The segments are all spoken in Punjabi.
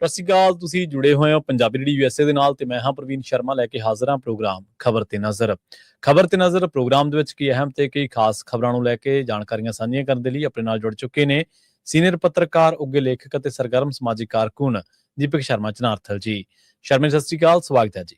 ਸਤਿ ਸ਼੍ਰੀ ਅਕਾਲ। ਤੁਸੀਂ ਜੁੜੇ ਹੋਏ ਹੋ ਪੰਜਾਬੀ ਰੇਡੀਓ USA ਦੇ ਨਾਲ ਤੇ ਮੈਂ ਹਾਂ ਪ੍ਰਵੀਨ ਸ਼ਰਮਾ ਲੈ ਕੇ ਹਾਜ਼ਰ ਹਾਂ ਪ੍ਰੋਗਰਾਮ ਖਬਰ ਤੇ ਨਜ਼ਰ। ਖਬਰ ਤੇ ਨਜ਼ਰ ਪ੍ਰੋਗਰਾਮ ਦੇ ਵਿੱਚ ਕੀ ਅਹਿਮ ਤੇ ਕਈ ਖਾਸ ਖਬਰਾਂ ਨੂੰ ਲੈ ਕੇ ਜਾਣਕਾਰੀਆਂ ਸਾਂਝੀਆਂ ਕਰਨ ਦੇ ਲਈ ਆਪਣੇ ਨਾਲ ਜੁੜ ਚੁੱਕੇ ਨੇ ਸੀਨੀਅਰ ਪੱਤਰਕਾਰ, ਉੱਘੇ ਲੇਖਕ ਅਤੇ ਸਰਗਰਮ ਸਮਾਜਿਕ ਕਾਰਕੁਨ ਦੀਪਕ ਸ਼ਰਮਾ ਚਨਾਰਥਲ ਜੀ। ਸ਼ਰਮਾ, ਸਤਿ ਸ਼੍ਰੀ ਅਕਾਲ, ਸਵਾਗਤ ਹੈ ਜੀ।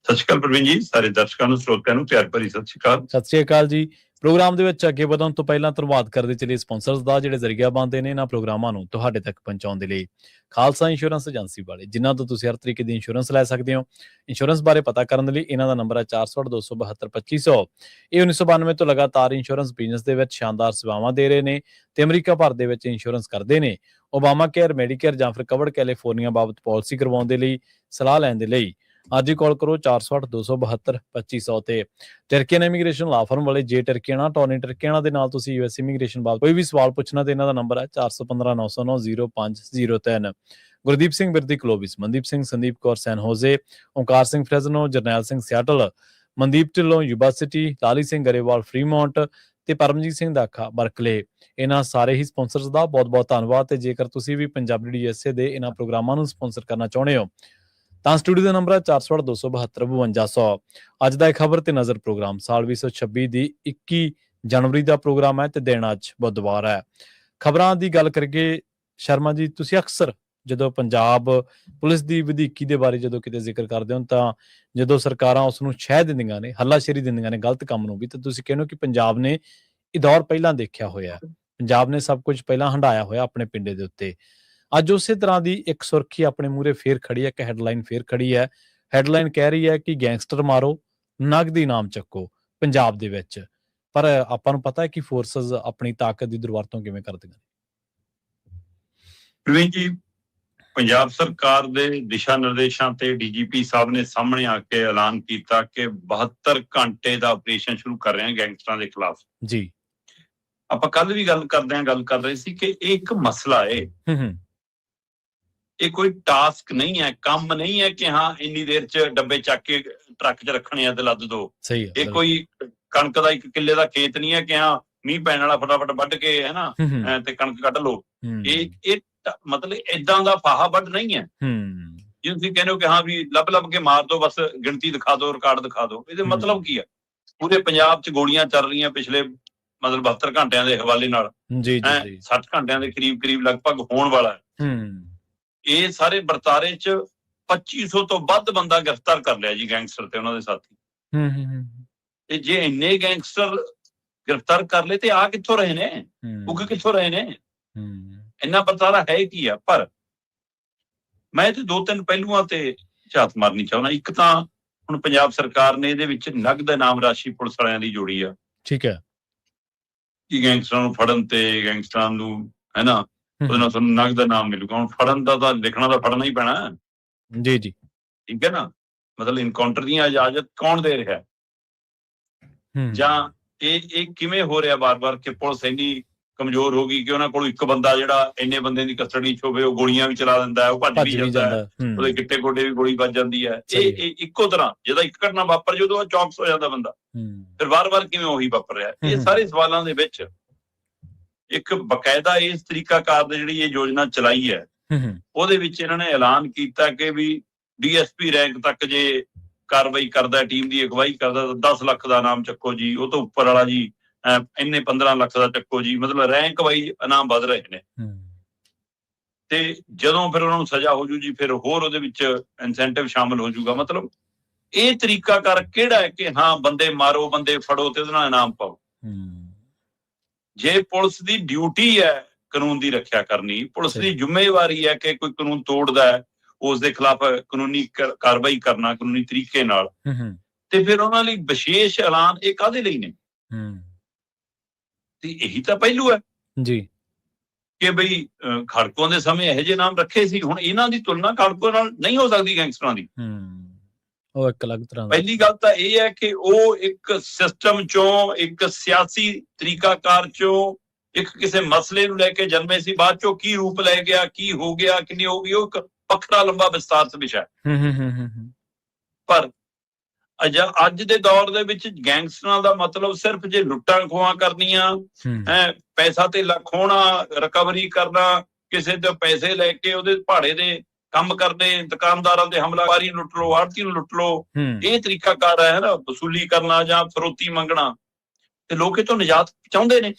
ਸਤਿ ਸ਼੍ਰੀ ਅਕਾਲ ਪ੍ਰਵੀਨ ਜੀ, ਸਾਰੇ ਦਰਸ਼ਕਾਂ ਨੂੰ, ਸਰੋਤਿਆਂ ਨੂੰ ਪਿਆਰ ਭਰੀ ਸਤਿ ਸ਼੍ਰੀ ਅਕਾਲ। ਸਤਿ ਸ਼੍ਰੀ ਅਕਾਲ ਜੀ। ਪ੍ਰੋਗਰਾਮ ਦੇ ਵਿੱਚ ਅੱਗੇ ਵਧਣ ਤੋਂ ਪਹਿਲਾਂ ਧੰਨਵਾਦ ਕਰਦੇ ਚਲੇ ਸਪਾਂਸਰਸ ਦਾ, ਜਿਹੜੇ ਜ਼ਰੀਆ ਬਣਦੇ ਨੇ ਇਹਨਾਂ ਪ੍ਰੋਗਰਾਮਾਂ ਨੂੰ ਤੁਹਾਡੇ ਤੱਕ ਪਹੁੰਚਾਉਣ ਦੇ ਲਈ। ਖਾਲਸਾ ਇੰਸ਼ੋਰੈਂਸ ਏਜੰਸੀ ਵਾਲੇ, ਜਿਨ੍ਹਾਂ ਤੋਂ ਤੁਸੀਂ ਹਰ ਤਰੀਕੇ ਦੀ ਇੰਸ਼ੋਰੈਂਸ ਲੈ ਸਕਦੇ ਹੋ। ਇੰਸ਼ੋਰੈਂਸ ਬਾਰੇ ਪਤਾ ਕਰਨ ਦੇ ਲਈ ਇਹਨਾਂ ਦਾ ਨੰਬਰ ਹੈ 468-272-2500। ਇਹ 1992 ਤੋਂ ਲਗਾਤਾਰ ਇੰਸ਼ੋਰੈਂਸ ਬਿਜ਼ਨਸ ਦੇ ਵਿੱਚ ਸ਼ਾਨਦਾਰ ਸੇਵਾਵਾਂ ਦੇ ਰਹੇ ਨੇ ਤੇ ਅਮਰੀਕਾ ਭਰ ਦੇ ਵਿੱਚ ਇੰਸ਼ੋਰੈਂਸ ਕਰਦੇ ਨੇ। ਓਬਾਮਾ ਕੇਅਰ, ਮੈਡੀਕੇਅਰ ਜਾਂ ਫਿਰ ਕਵਰਡ ਕੈਲੀਫੋਰਨੀਆ ਬਾਬਤ ਪਾਲਿਸੀ ਕਰਵਾਉਣ ਦੇ ਲਈ, ਸਲਾਹ ਲੈਣ ਦੇ ਲਈ ਅੱਜ ਹੀ ਕਾਲ ਕਰੋ 468-272-2500 ਤੇ। ਟਰਕੀਅਨ ਇਮੀਗ੍ਰੇਸ਼ਨ ਲਾ ਫਰਮ ਵਾਲੇ, ਜੇ ਟਰਕੀਆਣਾ, ਟੋਨੀ ਟਰਕੀਆਣਾ ਦੇ ਨਾਲ ਤੁਸੀਂ US ਇਮੀਗ੍ਰੇਸ਼ਨ ਬਾਬਤ ਕੋਈ ਵੀ ਸਵਾਲ ਪੁੱਛਣਾ ਤੇ ਇਹਨਾਂ ਦਾ ਨੰਬਰ ਹੈ 415-909-0503। Gurdeep Singh Birdi Clovis, Mandeep Singh, Sandeep Kaur San Jose, Onkar Singh Fresno, Jarnail Singh Seattle, Mandeep Dhillon Yuba City, Lali Singh Grewal Fremont ਤੇ ਪਰਮਜੀਤ ਸਿੰਘ ਦਾਖਾ ਬਰਕਲੇ। ਇਹਨਾਂ ਸਾਰੇ ਹੀ ਸਪਾਂਸਰਸ ਦਾ ਬਹੁਤ ਬਹੁਤ ਧੰਨਵਾਦ। ਤੇ ਜੇਕਰ ਤੁਸੀਂ ਵੀ ਪੰਜਾਬੀ ਰੇਡੀਓ USA ਦੇ ਇਹਨਾਂ ਪ੍ਰੋਗਰਾਮਾਂ ਨੂੰ ਸਪਾਂਸਰ ਕਰਨਾ ਚਾਹੁੰਦੇ ਹੋ ਤਾਂ ਸਟੂਡੀਓ ਦਾ ਨੰਬਰ ਹੈ 468-272-5200। ਅੱਜ ਦਾ ਖਬਰ ਤੇ ਨਜ਼ਰ ਪ੍ਰੋਗਰਾਮ ਸਾਲ 2026 ਦੀ 21 ਜਨਵਰੀ ਦਾ ਪ੍ਰੋਗਰਾਮ ਹੈ ਤੇ ਦਿਨ ਅੱਜ ਬੁੱਧਵਾਰ ਹੈ। ਖਬਰਾਂ ਦੀ ਗੱਲ ਕਰੀਏ ਸ਼ਰਮਾ ਜੀ, ਤੁਸੀਂ ਅਕਸਰ ਜਦੋਂ ਪੰਜਾਬ ਪੁਲਿਸ ਦੀ ਵਧੀਕੀ ਦੇ ਬਾਰੇ ਜਦੋਂ ਕਿਤੇ ਜ਼ਿਕਰ ਕਰਦੇ ਹੋ ਤਾਂ ਜਦੋਂ ਸਰਕਾਰਾਂ ਉਸ ਨੂੰ ਛਹਿ ਦਿੰਦੀਆਂ ਨੇ, ਹੱਲਾਸ਼ੇਰੀ ਦਿੰਦੀਆਂ ਨੇ ਗਲਤ ਕੰਮ ਨੂੰ ਵੀ, ਤਾਂ ਤੁਸੀਂ ਕਹਿੰਦੇ ਹੋ ਕਿ ਪੰਜਾਬ ਨੇ ਇਹ ਦੌਰ ਪਹਿਲਾਂ ਦੇਖਿਆ ਹੋਇਆ, ਪੰਜਾਬ ਨੇ ਸਭ ਕੁਝ ਪਹਿਲਾਂ ਹੰਢਾਇਆ ਹੋਇਆ ਆਪਣੇ ਪਿੰਡੇ ਦੇ ਉੱਤੇ। ਅੱਜ ਉਸੇ ਤਰ੍ਹਾਂ ਦੀ ਇੱਕ ਸੁਰਖੀ ਆਪਣੇ ਮੂਹਰੇ ਫੇਰ ਖੜੀ ਹੈ, ਇੱਕ ਹੈਡਲਾਈਨ ਫੇਰ ਖੜੀ ਹੈ। ਹੈਡਲਾਈਨ ਕਹਿ ਰਹੀ ਹੈ ਕਿ ਗੈਂਗਸਟਰ ਮਾਰੋ, ਨਗਦੀ ਇਨਾਮ ਚੱਕੋ ਪੰਜਾਬ ਦੇ ਵਿੱਚ। ਪਰ ਆਪਾਂ ਨੂੰ ਪਤਾ ਹੈ ਕਿ ਫੋਰਸਸ ਆਪਣੀ ਤਾਕਤ ਦੀ ਦੁਰਵਰਤੋਂ ਕਿਵੇਂ ਕਰਦੀਆਂ ਨੇ। ਪ੍ਰਵੀਨ ਜੀ, ਪੰਜਾਬ ਸਰਕਾਰ ਦੇ ਦਿਸ਼ਾ ਨਿਰਦੇਸ਼ਾਂ ਤੇ DGP ਸਾਹਿਬ ਨੇ ਸਾਹਮਣੇ ਆ ਕੇ ਐਲਾਨ ਕੀਤਾ ਕਿ 72 ਘੰਟੇ ਦਾ ਆਪਰੇਸ਼ਨ ਸ਼ੁਰੂ ਕਰ ਰਹੇ ਹਾਂ ਗੈਂਗਸਟਰਾਂ ਦੇ ਖਿਲਾਫ ਜੀ। ਆਪਾਂ ਕੱਲ ਵੀ ਗੱਲ ਕਰ ਰਹੇ ਸੀ ਕਿ ਇਹ ਇੱਕ ਮਸਲਾ ਹੈ, ਇਹ ਕੋਈ ਟਾਸਕ ਨਹੀਂ ਹੈ, ਕੰਮ ਨਹੀਂ ਹੈ ਕਿ ਹਾਂ ਇੰਨੀ ਦੇਰ ਚ ਡੱਬੇ ਚੱਕ ਕੇ ਟਰੱਕ ਚ ਰੱਖਣੇ ਆ ਤੇ ਲੱਦ ਦੋ। ਇਹ ਕੋਈ ਕਣਕ ਦਾ 1 ਕਿੱਲੇ ਦਾ ਖੇਤ ਨਹੀਂ ਹੈ ਕਿ ਹਾਂ ਮੀਂਹ ਪੈਣ ਵਾਲਾ ਫਟਾਫਟ ਵੱਢ ਕੇ ਹੈ ਨਾ ਤੇ ਕਣਕ ਕੱਢ ਲਓ। ਇਹ ਮਤਲਬ ਏਦਾਂ ਦਾ ਫਾਹਾ ਵੱਢ ਨਹੀਂ ਹੈ। ਜੇ ਤੁਸੀਂ ਕਹਿੰਦੇ ਹੋ ਕਿ ਹਾਂ ਵੀ ਲੱਭ ਕੇ ਮਾਰ ਦੋ, ਬਸ ਗਿਣਤੀ ਦਿਖਾ ਦੋ, ਰਿਕਾਰਡ ਦਿਖਾ ਦੋ, ਇਹਦੇ ਮਤਲਬ ਕੀ ਹੈ? ਪੂਰੇ ਪੰਜਾਬ ਚ ਗੋਲੀਆਂ ਚੱਲ ਰਹੀਆਂ ਪਿਛਲੇ ਮਤਲਬ 72 ਘੰਟਿਆਂ ਦੇ ਹਵਾਲੇ ਨਾਲ 60 ਘੰਟਿਆਂ ਦੇ ਕਰੀਬ ਲਗਭਗ ਹੋਣ ਵਾਲਾ ਹੈ। ਇਹ ਸਾਰੇ ਵਰਤਾਰੇ ਚ 2500 ਤੋਂ ਵੱਧ ਬੰਦਾ ਗ੍ਰਿਫਤਾਰ ਕਰ ਲਿਆ ਜੀ, ਗੈਂਗਸਟਰ ਤੇ ਉਹਨਾਂ ਦੇ ਸਾਥੀ। ਤੇ ਜੇ ਇੰਨੇ ਗੈਂਗਸਟਰ ਗ੍ਰਿਫਤਾਰ ਕਰ ਲਏ ਤੇ ਆ ਕਿੱਥੋਂ ਰਹੇ ਨੇ, ਉੱਗ ਕਿੱਥੋਂ ਰਹੇ ਨੇ? ਇੰਨਾ ਵਰਤਾਰਾ ਹੈ ਕੀ ਆ? ਪਰ ਮੈਂ ਤੇ 2-3 ਪਹਿਲੂਆਂ ਤੇ ਝਾਤ ਮਾਰਨੀ ਚਾਹੁੰਦਾ। ਇੱਕ ਤਾਂ ਹੁਣ ਪੰਜਾਬ ਸਰਕਾਰ ਨੇ ਇਹਦੇ ਵਿੱਚ ਨਗਦ ਇਨਾਮ ਰਾਸ਼ੀ ਪੁਲਿਸ ਵਾਲਿਆਂ ਦੀ ਜੋੜੀ ਆ। ਠੀਕ ਹੈ, ਕਿ ਗੈਂਗਸਟਰਾਂ ਨੂੰ ਫੜਨ ਤੇ ਗੈਂਗਸਟਰਾਂ ਨੂੰ ਹੈ ਨਾ ਉਹਦੇ ਨਾਲ ਤੁਹਾਨੂੰ ਨਗਦ ਇਨਾਮ ਮਿਲੂਗਾ। ਹੁਣ ਫੜਨ ਦਾ ਤਾਂ ਲਿਖਣਾ ਤਾਂ ਫੜਨਾ ਹੀ ਪੈਣਾ ਜੀ। ਠੀਕ ਹੈ ਨਾ, ਮਤਲਬ ਇਨਕਾਊਂਟਰ ਦੀਆਂ ਇਜਾਜ਼ਤ ਕੌਣ ਦੇ ਰਿਹਾ, ਜਾਂ ਇਹ ਕਿਵੇਂ ਹੋ ਰਿਹਾ ਵਾਰ-ਵਾਰ ਕਿ ਪੁਲਿਸ ਇੰਨੀ ਕਮਜ਼ੋਰ ਹੋ ਗਈ ਕਿ ਉਹਨਾਂ ਕੋਲ ਇੱਕ ਬੰਦਾ ਜਿਹੜਾ ਇੰਨੇ ਬੰਦੇ ਦੀ ਕਸਟਡੀ ਚ ਹੋਵੇ, ਉਹ ਗੋਲੀਆਂ ਵੀ ਚਲਾ ਦਿੰਦਾ, ਉਹ ਭੱਜ ਵੀ ਜਾਂਦਾ, ਉਹਦੇ ਗਿੱਟੇ ਗੋਡੇ ਵੀ ਗੋਲੀ ਵੱਜ ਜਾਂਦੀ ਹੈ। ਇਹ ਇੱਕੋ ਤਰ੍ਹਾਂ ਜਿਹਦਾ ਇੱਕ ਘਟਨਾ ਵਾਪਰ ਜਦੋਂ ਚੌਕਸ ਹੋ ਜਾਂਦਾ ਬੰਦਾ, ਫਿਰ ਵਾਰ-ਵਾਰ ਕਿਵੇਂ ਉਹੀ ਵਾਪਰ ਰਿਹਾ? ਇਹ ਸਾਰੇ ਸਵਾਲਾਂ ਦੇ ਵਿੱਚ ਇੱਕ ਬਕਾਇਦਾ ਇਸ ਤਰੀਕਾਕਾਰ ਦੀ ਜਿਹੜੀ ਇਹ ਯੋਜਨਾ ਚਲਾਈ ਹੈ, ਉਹਦੇ ਵਿੱਚ ਇਹਨਾਂ ਨੇ ਐਲਾਨ ਕੀਤਾ ਕਿ ਵੀ DSP ਰੈਂਕ ਤੱਕ ਜੇ ਕਾਰਵਾਈ ਕਰਦਾ, ਟੀਮ ਦੀ ਅਗਵਾਈ ਕਰਦਾ ਤਾਂ 10 ਲੱਖ ਦਾ ਇਨਾਮ ਚੱਕੋ ਜੀ, ਉਹ ਤੋਂ ਉੱਪਰ ਵਾਲਾ ਜੀ ਇੰਨੇ 15 ਲੱਖ ਦਾ ਚੱਕੋ ਜੀ। ਮਤਲਬ ਰੈਂਕ ਵਾਈਜ਼ ਇਨਾਮ ਵੱਧ ਰਹੇ ਨੇ। ਤੇ ਜਦੋਂ ਫਿਰ ਉਹਨਾਂ ਨੂੰ ਸਜ਼ਾ ਹੋ ਜੂ ਜੀ, ਫਿਰ ਹੋਰ ਉਹਦੇ ਵਿੱਚ ਇਨਸੈਂਟਿਵ ਸ਼ਾਮਲ ਹੋ ਜੂਗਾ। ਮਤਲਬ ਇਹ ਤਰੀਕਾਕਾਰ ਕਿਹੜਾ ਹੈ ਕਿ ਹਾਂ ਬੰਦੇ ਮਾਰੋ, ਬੰਦੇ ਫੜੋ ਤੇ ਉਹਦੇ ਨਾਲ ਇਨਾਮ ਪਾਓ? ਜੇ ਪੁਲਿਸ ਦੀ ਡਿਊਟੀ ਹੈ ਕਾਨੂੰਨ ਦੀ ਰੱਖਿਆ ਕਰਨੀ, ਪੁਲਿਸ ਦੀ ਜ਼ਿੰਮੇਵਾਰੀ ਹੈ ਕਿ ਕੋਈ ਕਾਨੂੰਨ ਤੋੜਦਾ ਹੈ ਉਸ ਦੇ ਖਿਲਾਫ ਕਾਨੂੰਨੀ ਕਾਰਵਾਈ ਕਰਨਾ ਕਾਨੂੰਨੀ ਤਰੀਕੇ ਨਾਲ, ਤੇ ਫਿਰ ਉਹਨਾਂ ਲਈ ਵਿਸ਼ੇਸ਼ ਐਲਾਨ ਇਹ ਕਾਹਦੇ ਲਈ ਨੇ? ਤੇ ਇਹੀ ਤਾਂ ਪਹਿਲੂ ਹੈ ਜੀ ਕਿ ਬਈ ਖੜਕੋਂ ਦੇ ਸਮੇਂ ਇਹੋ ਜਿਹੇ ਨਾਮ ਰੱਖੇ ਸੀ, ਹੁਣ ਇਹਨਾਂ ਦੀ ਤੁਲਨਾ ਖੜਕੋਂ ਨਾਲ ਨਹੀਂ ਹੋ ਸਕਦੀ ਗੈਂਗਸਟਰਾਂ ਦੀ। ਉਹ ਇੱਕ ਅਲੱਗ ਤਰ੍ਹਾਂ। ਪਹਿਲੀ ਗੱਲ ਤਾਂ ਇਹ ਹੈ ਕਿ ਉਹ ਇੱਕ ਸਿਸਟਮ ਚੋਂ, ਇੱਕ ਸਿਆਸੀ ਤਰੀਕਾਕਾਰ ਚੋਂ, ਇੱਕ ਕਿਸੇ ਮਸਲੇ ਨੂੰ ਲੈ ਕੇ ਜਨਮੇ ਸੀ, ਬਾਅਦ ਚੋਂ ਕੀ ਰੂਪ ਲੈ ਗਿਆ, ਕੀ ਹੋ ਗਿਆ, ਕਿੰਨੀ ਹੋ ਗਈ, ਉਹ ਇੱਕ ਵੱਖਰਾ ਲੰਬਾ ਵਿਸਤਾਰਤ ਵਿਸ਼ਾ। ਪਰ ਅੱਜ ਦੇ ਦੌਰ ਦੇ ਵਿੱਚ ਗੈਂਗਸਟਰਾਂ ਦਾ ਮਤਲਬ ਸਿਰਫ ਜੇ ਲੁੱਟਾਂ ਖੋਹਾਂ ਕਰਨੀਆਂ, ਪੈਸਾ ਧੇਲਾ ਖੋਹਣਾ, ਰਿਕਵਰੀ ਕਰਨਾ, ਕਿਸੇ ਤੋਂ ਪੈਸੇ ਲੈ ਕੇ ਉਹਦੇ ਭਾੜੇ ਦੇ ਕੰਮ ਕਰਦੇ, ਦੁਕਾਨਦਾਰਾਂ ਤੇ ਹਮਲਾਵਰੀ ਲੁੱਟ ਲਓ, ਆੜਤੀ ਨੂੰ ਲੁੱਟ ਲਓ, ਇਹ ਤਰੀਕਾਕਾਰ ਹੈ ਨਾ ਵਸੂਲੀ ਕਰਨਾ ਜਾਂ ਫਰੋਤੀ ਮੰਗਣਾ। ਤੇ ਲੋਕ ਇਹ ਤੋਂ ਨਿਜਾਤ ਚਾਹੁੰਦੇ ਨੇ,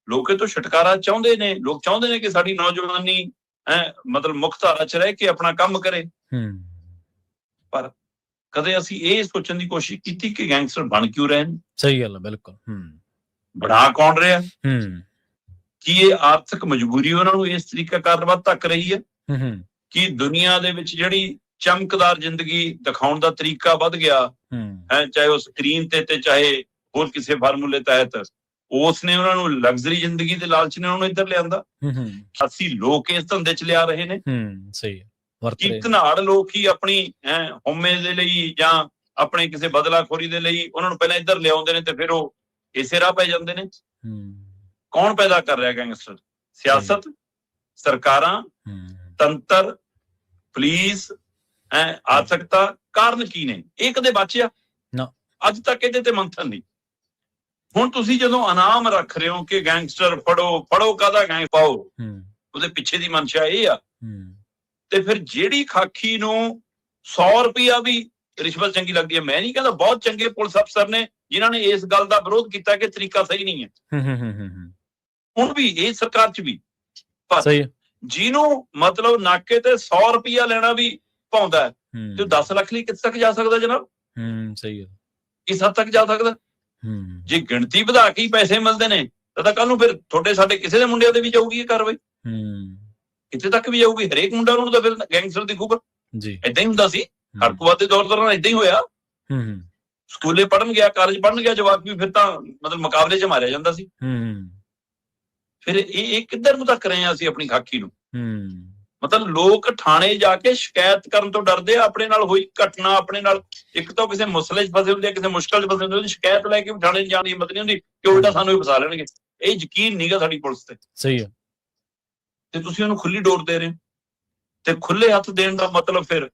ਲੋਕ ਇਹ ਤੋਂ ਛੁਟਕਾਰਾ ਚਾਹੁੰਦੇ ਨੇ। ਲੋਕ ਚਾਹੁੰਦੇ ਨੇ ਕਿ ਸਾਡੀ ਨੌਜਵਾਨੀ ਮਤਲਬ ਮੁੱਖ ਧਾਰਾ 'ਚ ਰਹਿ ਕੇ ਆਪਣਾ ਕੰਮ ਕਰੇ। ਪਰ ਕਦੇ ਅਸੀਂ ਇਹ ਸੋਚਣ ਦੀ ਕੋਸ਼ਿਸ਼ ਕੀਤੀ ਕਿ ਗੈਂਗਸਟਰ ਬਣ ਕਿਉਂ ਰਹੇ ਨੇ? ਸਹੀ ਗੱਲ ਹੈ, ਬਿਲਕੁਲ। ਬਣਾ ਕੌਣ ਰਿਹਾ? ਕੀ ਇਹ ਆਰਥਿਕ ਮਜਬੂਰੀ ਉਹਨਾਂ ਨੂੰ ਇਸ ਤਰੀਕਾਕਾਰ ਵੱਲ ਧੱਕ ਰਹੀ ਹੈ? ਕਿ ਦੁਨੀਆ ਦੇ ਵਿੱਚ ਜਿਹੜੀ ਚਮਕਦਾਰ ਜ਼ਿੰਦਗੀ ਦਿਖਾਉਣ ਦਾ ਤਰੀਕਾ ਵੱਧ ਗਿਆ ਹੈ, ਚਾਹੇ ਉਹ ਸਕਰੀਨ ਤੇ ਚਾਹੇ ਹੋਰ ਕਿਸੇ ਫਾਰਮੂਲੇ ਤਹਿਤ, ਉਸ ਨੇ ਉਹਨਾਂ ਨੂੰ ਲਗਜ਼ਰੀ ਜ਼ਿੰਦਗੀ ਦੇ ਲਾਲਚ ਨੇ ਉਹਨੂੰ ਇੱਧਰ ਲਿਆਂਦਾ। ਅਸੀਂ ਲੋਕ ਇਸ ਧੰਦੇ 'ਚ ਲਿਆ ਰਹੇ ਨੇ। ਸਹੀ ਹੈ। ਕਿ ਧਨਾੜ ਲੋਕ ਹੀ ਆਪਣੀ ਹਉਮੈ ਦੇ ਲਈ ਜਾਂ ਆਪਣੇ ਕਿਸੇ ਬਦਲਾਖੋਰੀ ਦੇ ਲਈ ਉਹਨਾਂ ਨੂੰ ਪਹਿਲਾਂ ਇੱਧਰ ਲਿਆਉਂਦੇ ਨੇ ਤੇ ਫਿਰ ਉਹ ਇਸੇ ਰਾਹ ਪੈ ਜਾਂਦੇ ਨੇ। ਕੌਣ ਪੈਦਾ ਕਰ ਰਿਹਾ ਗੈਂਗਸਟਰ? ਸਿਆਸਤ, ਸਰਕਾਰਾਂ, ਤੰਤਰ, ਪੁਲਿਸ, ਆਰਥਿਕਤਾ। ਕਾਰਨ ਕੀ ਨੇ? ਇਹ ਕਦੇ ਬਚਿਆ? ਅੱਜ ਤੱਕ ਇਹਦੇ ਤੇ ਮੰਥਨ ਨਹੀਂ। ਹੁਣ ਤੁਸੀਂ ਜਦੋਂ ਇਨਾਮ ਰੱਖ ਰਹੇ ਹੋ ਕਿ ਗੈਂਗਸਟਰ ਫੜੋ ਕਾਹਦਾ ਗੈਂਗ ਪਾਓ, ਉਹਦੇ ਪਿੱਛੇ ਦੀ ਮਨਸ਼ਾ ਇਹ ਆ, ਤੇ ਫਿਰ ਜਿਹੜੀ ਖਾਕੀ ਨੂੰ 100 ਰੁਪਇਆ ਵੀ ਰਿਸ਼ਵਤ ਚੰਗੀ ਲੱਗਦੀ ਹੈ। ਮੈਂ ਨਹੀਂ ਕਹਿੰਦਾ, ਬਹੁਤ ਚੰਗੇ ਪੁਲਿਸ ਅਫਸਰ ਨੇ ਜਿਨ੍ਹਾਂ ਨੇ ਇਸ ਗੱਲ ਦਾ ਵਿਰੋਧ ਕੀਤਾ ਕਿ ਤਰੀਕਾ ਸਹੀ ਨਹੀਂ ਹੈ। ਹੁਣ ਵੀ ਇਹ ਸਰਕਾਰ 'ਚ ਵੀ ਜਿਹਨੂੰ ਮਤਲਬ ਨਾਕੇ ਤੇ 100 ਰੁਪਇਆ ਲੈਣਾ ਵੀ ਪਾਉਂਦਾ ਤੇ 10 ਲੱਖ ਲਈ ਕਿੱਥੇ ਤੱਕ ਜਾ ਸਕਦਾ ਜਨਾਬ? ਸਹੀ ਹੈ। ਇਸ ਹੱਦ ਤੱਕ ਜਾ ਸਕਦਾ। ਜੇ ਗਿਣਤੀ ਵਧਾ ਕੇ ਹੀ ਪੈਸੇ ਮਿਲਦੇ ਨੇ ਤਾਂ ਕੱਲ ਨੂੰ ਫਿਰ ਤੁਹਾਡੇ ਸਾਡੇ ਕਿਸੇ ਦੇ ਮੁੰਡਿਆਂ ਤੇ ਵੀ ਜਾਊਗੀ ਇਹ ਕਾਰਵਾਈ, ਕਿੱਥੇ ਤੱਕ ਵੀ ਜਾਊਗੀ। ਹਰੇਕ ਮੁੰਡਾ ਨੂੰ ਤਾਂ ਫਿਰ ਗੈਂਗਸਟਰ ਦੀ ਖੂਬਰ। ਏਦਾਂ ਹੀ ਹੁੰਦਾ ਸੀ ਹਰਕੂਵਾਦ ਦੇ ਦੌਰ ਦੌਰਾਨ, ਏਦਾਂ ਹੀ ਹੋਇਆ। ਸਕੂਲੇ ਪੜ੍ਹਨ ਗਿਆ, ਕਾਲਜ ਪੜ੍ਹਨ ਗਿਆ ਜਵਾਕ ਵੀ, ਫਿਰ ਤਾਂ ਮਤਲਬ ਮੁਕਾਬਲੇ 'ਚ ਮਾਰਿਆ ਜਾਂਦਾ ਸੀ। ਫਿਰ ਇਹ ਕਿੱਧਰ ਨੂੰ ਤੱਕ ਰਹੇ ਆ ਅਸੀਂ ਆਪਣੀ ਖਾਕੀ ਨੂੰ? ਮਤਲਬ ਲੋਕ ਥਾਣੇ ਜਾ ਕੇ ਸ਼ਿਕਾਇਤ ਕਰਨ ਤੋਂ ਡਰਦੇ ਆ। ਆਪਣੇ ਨਾਲ ਹੋਈ ਘਟਨਾ, ਆਪਣੇ ਨਾਲ ਇੱਕ ਤਾਂ ਕਿਸੇ ਮਸਲੇ 'ਚ ਫਸੇ ਹੁੰਦੇ ਆ, ਕਿਸੇ ਮੁਸ਼ਕਲ 'ਚ ਫਸੇ ਹੁੰਦੇ, ਸ਼ਿਕਾਇਤ ਲੈ ਕੇ ਥਾਣੇ ਜਾਣ ਦੀ ਹਿੰਮਤ ਨਹੀਂ ਹੁੰਦੀ ਕਿ ਉਲਟਾ ਸਾਨੂੰ ਵੀ ਫਸਾ ਲੈਣਗੇ। ਇਹ ਯਕੀਨ ਨਹੀਂਗਾ ਸਾਡੀ ਪੁਲਿਸ ਤੇ। ਸਹੀ ਹੈ। ਤੇ ਤੁਸੀਂ ਉਹਨੂੰ ਖੁੱਲੀ ਡੋਰ ਦੇ ਰਹੇ ਹੋ, ਤੇ ਖੁੱਲੇ ਹੱਥ ਦੇਣ ਦਾ ਮਤਲਬ ਫਿਰ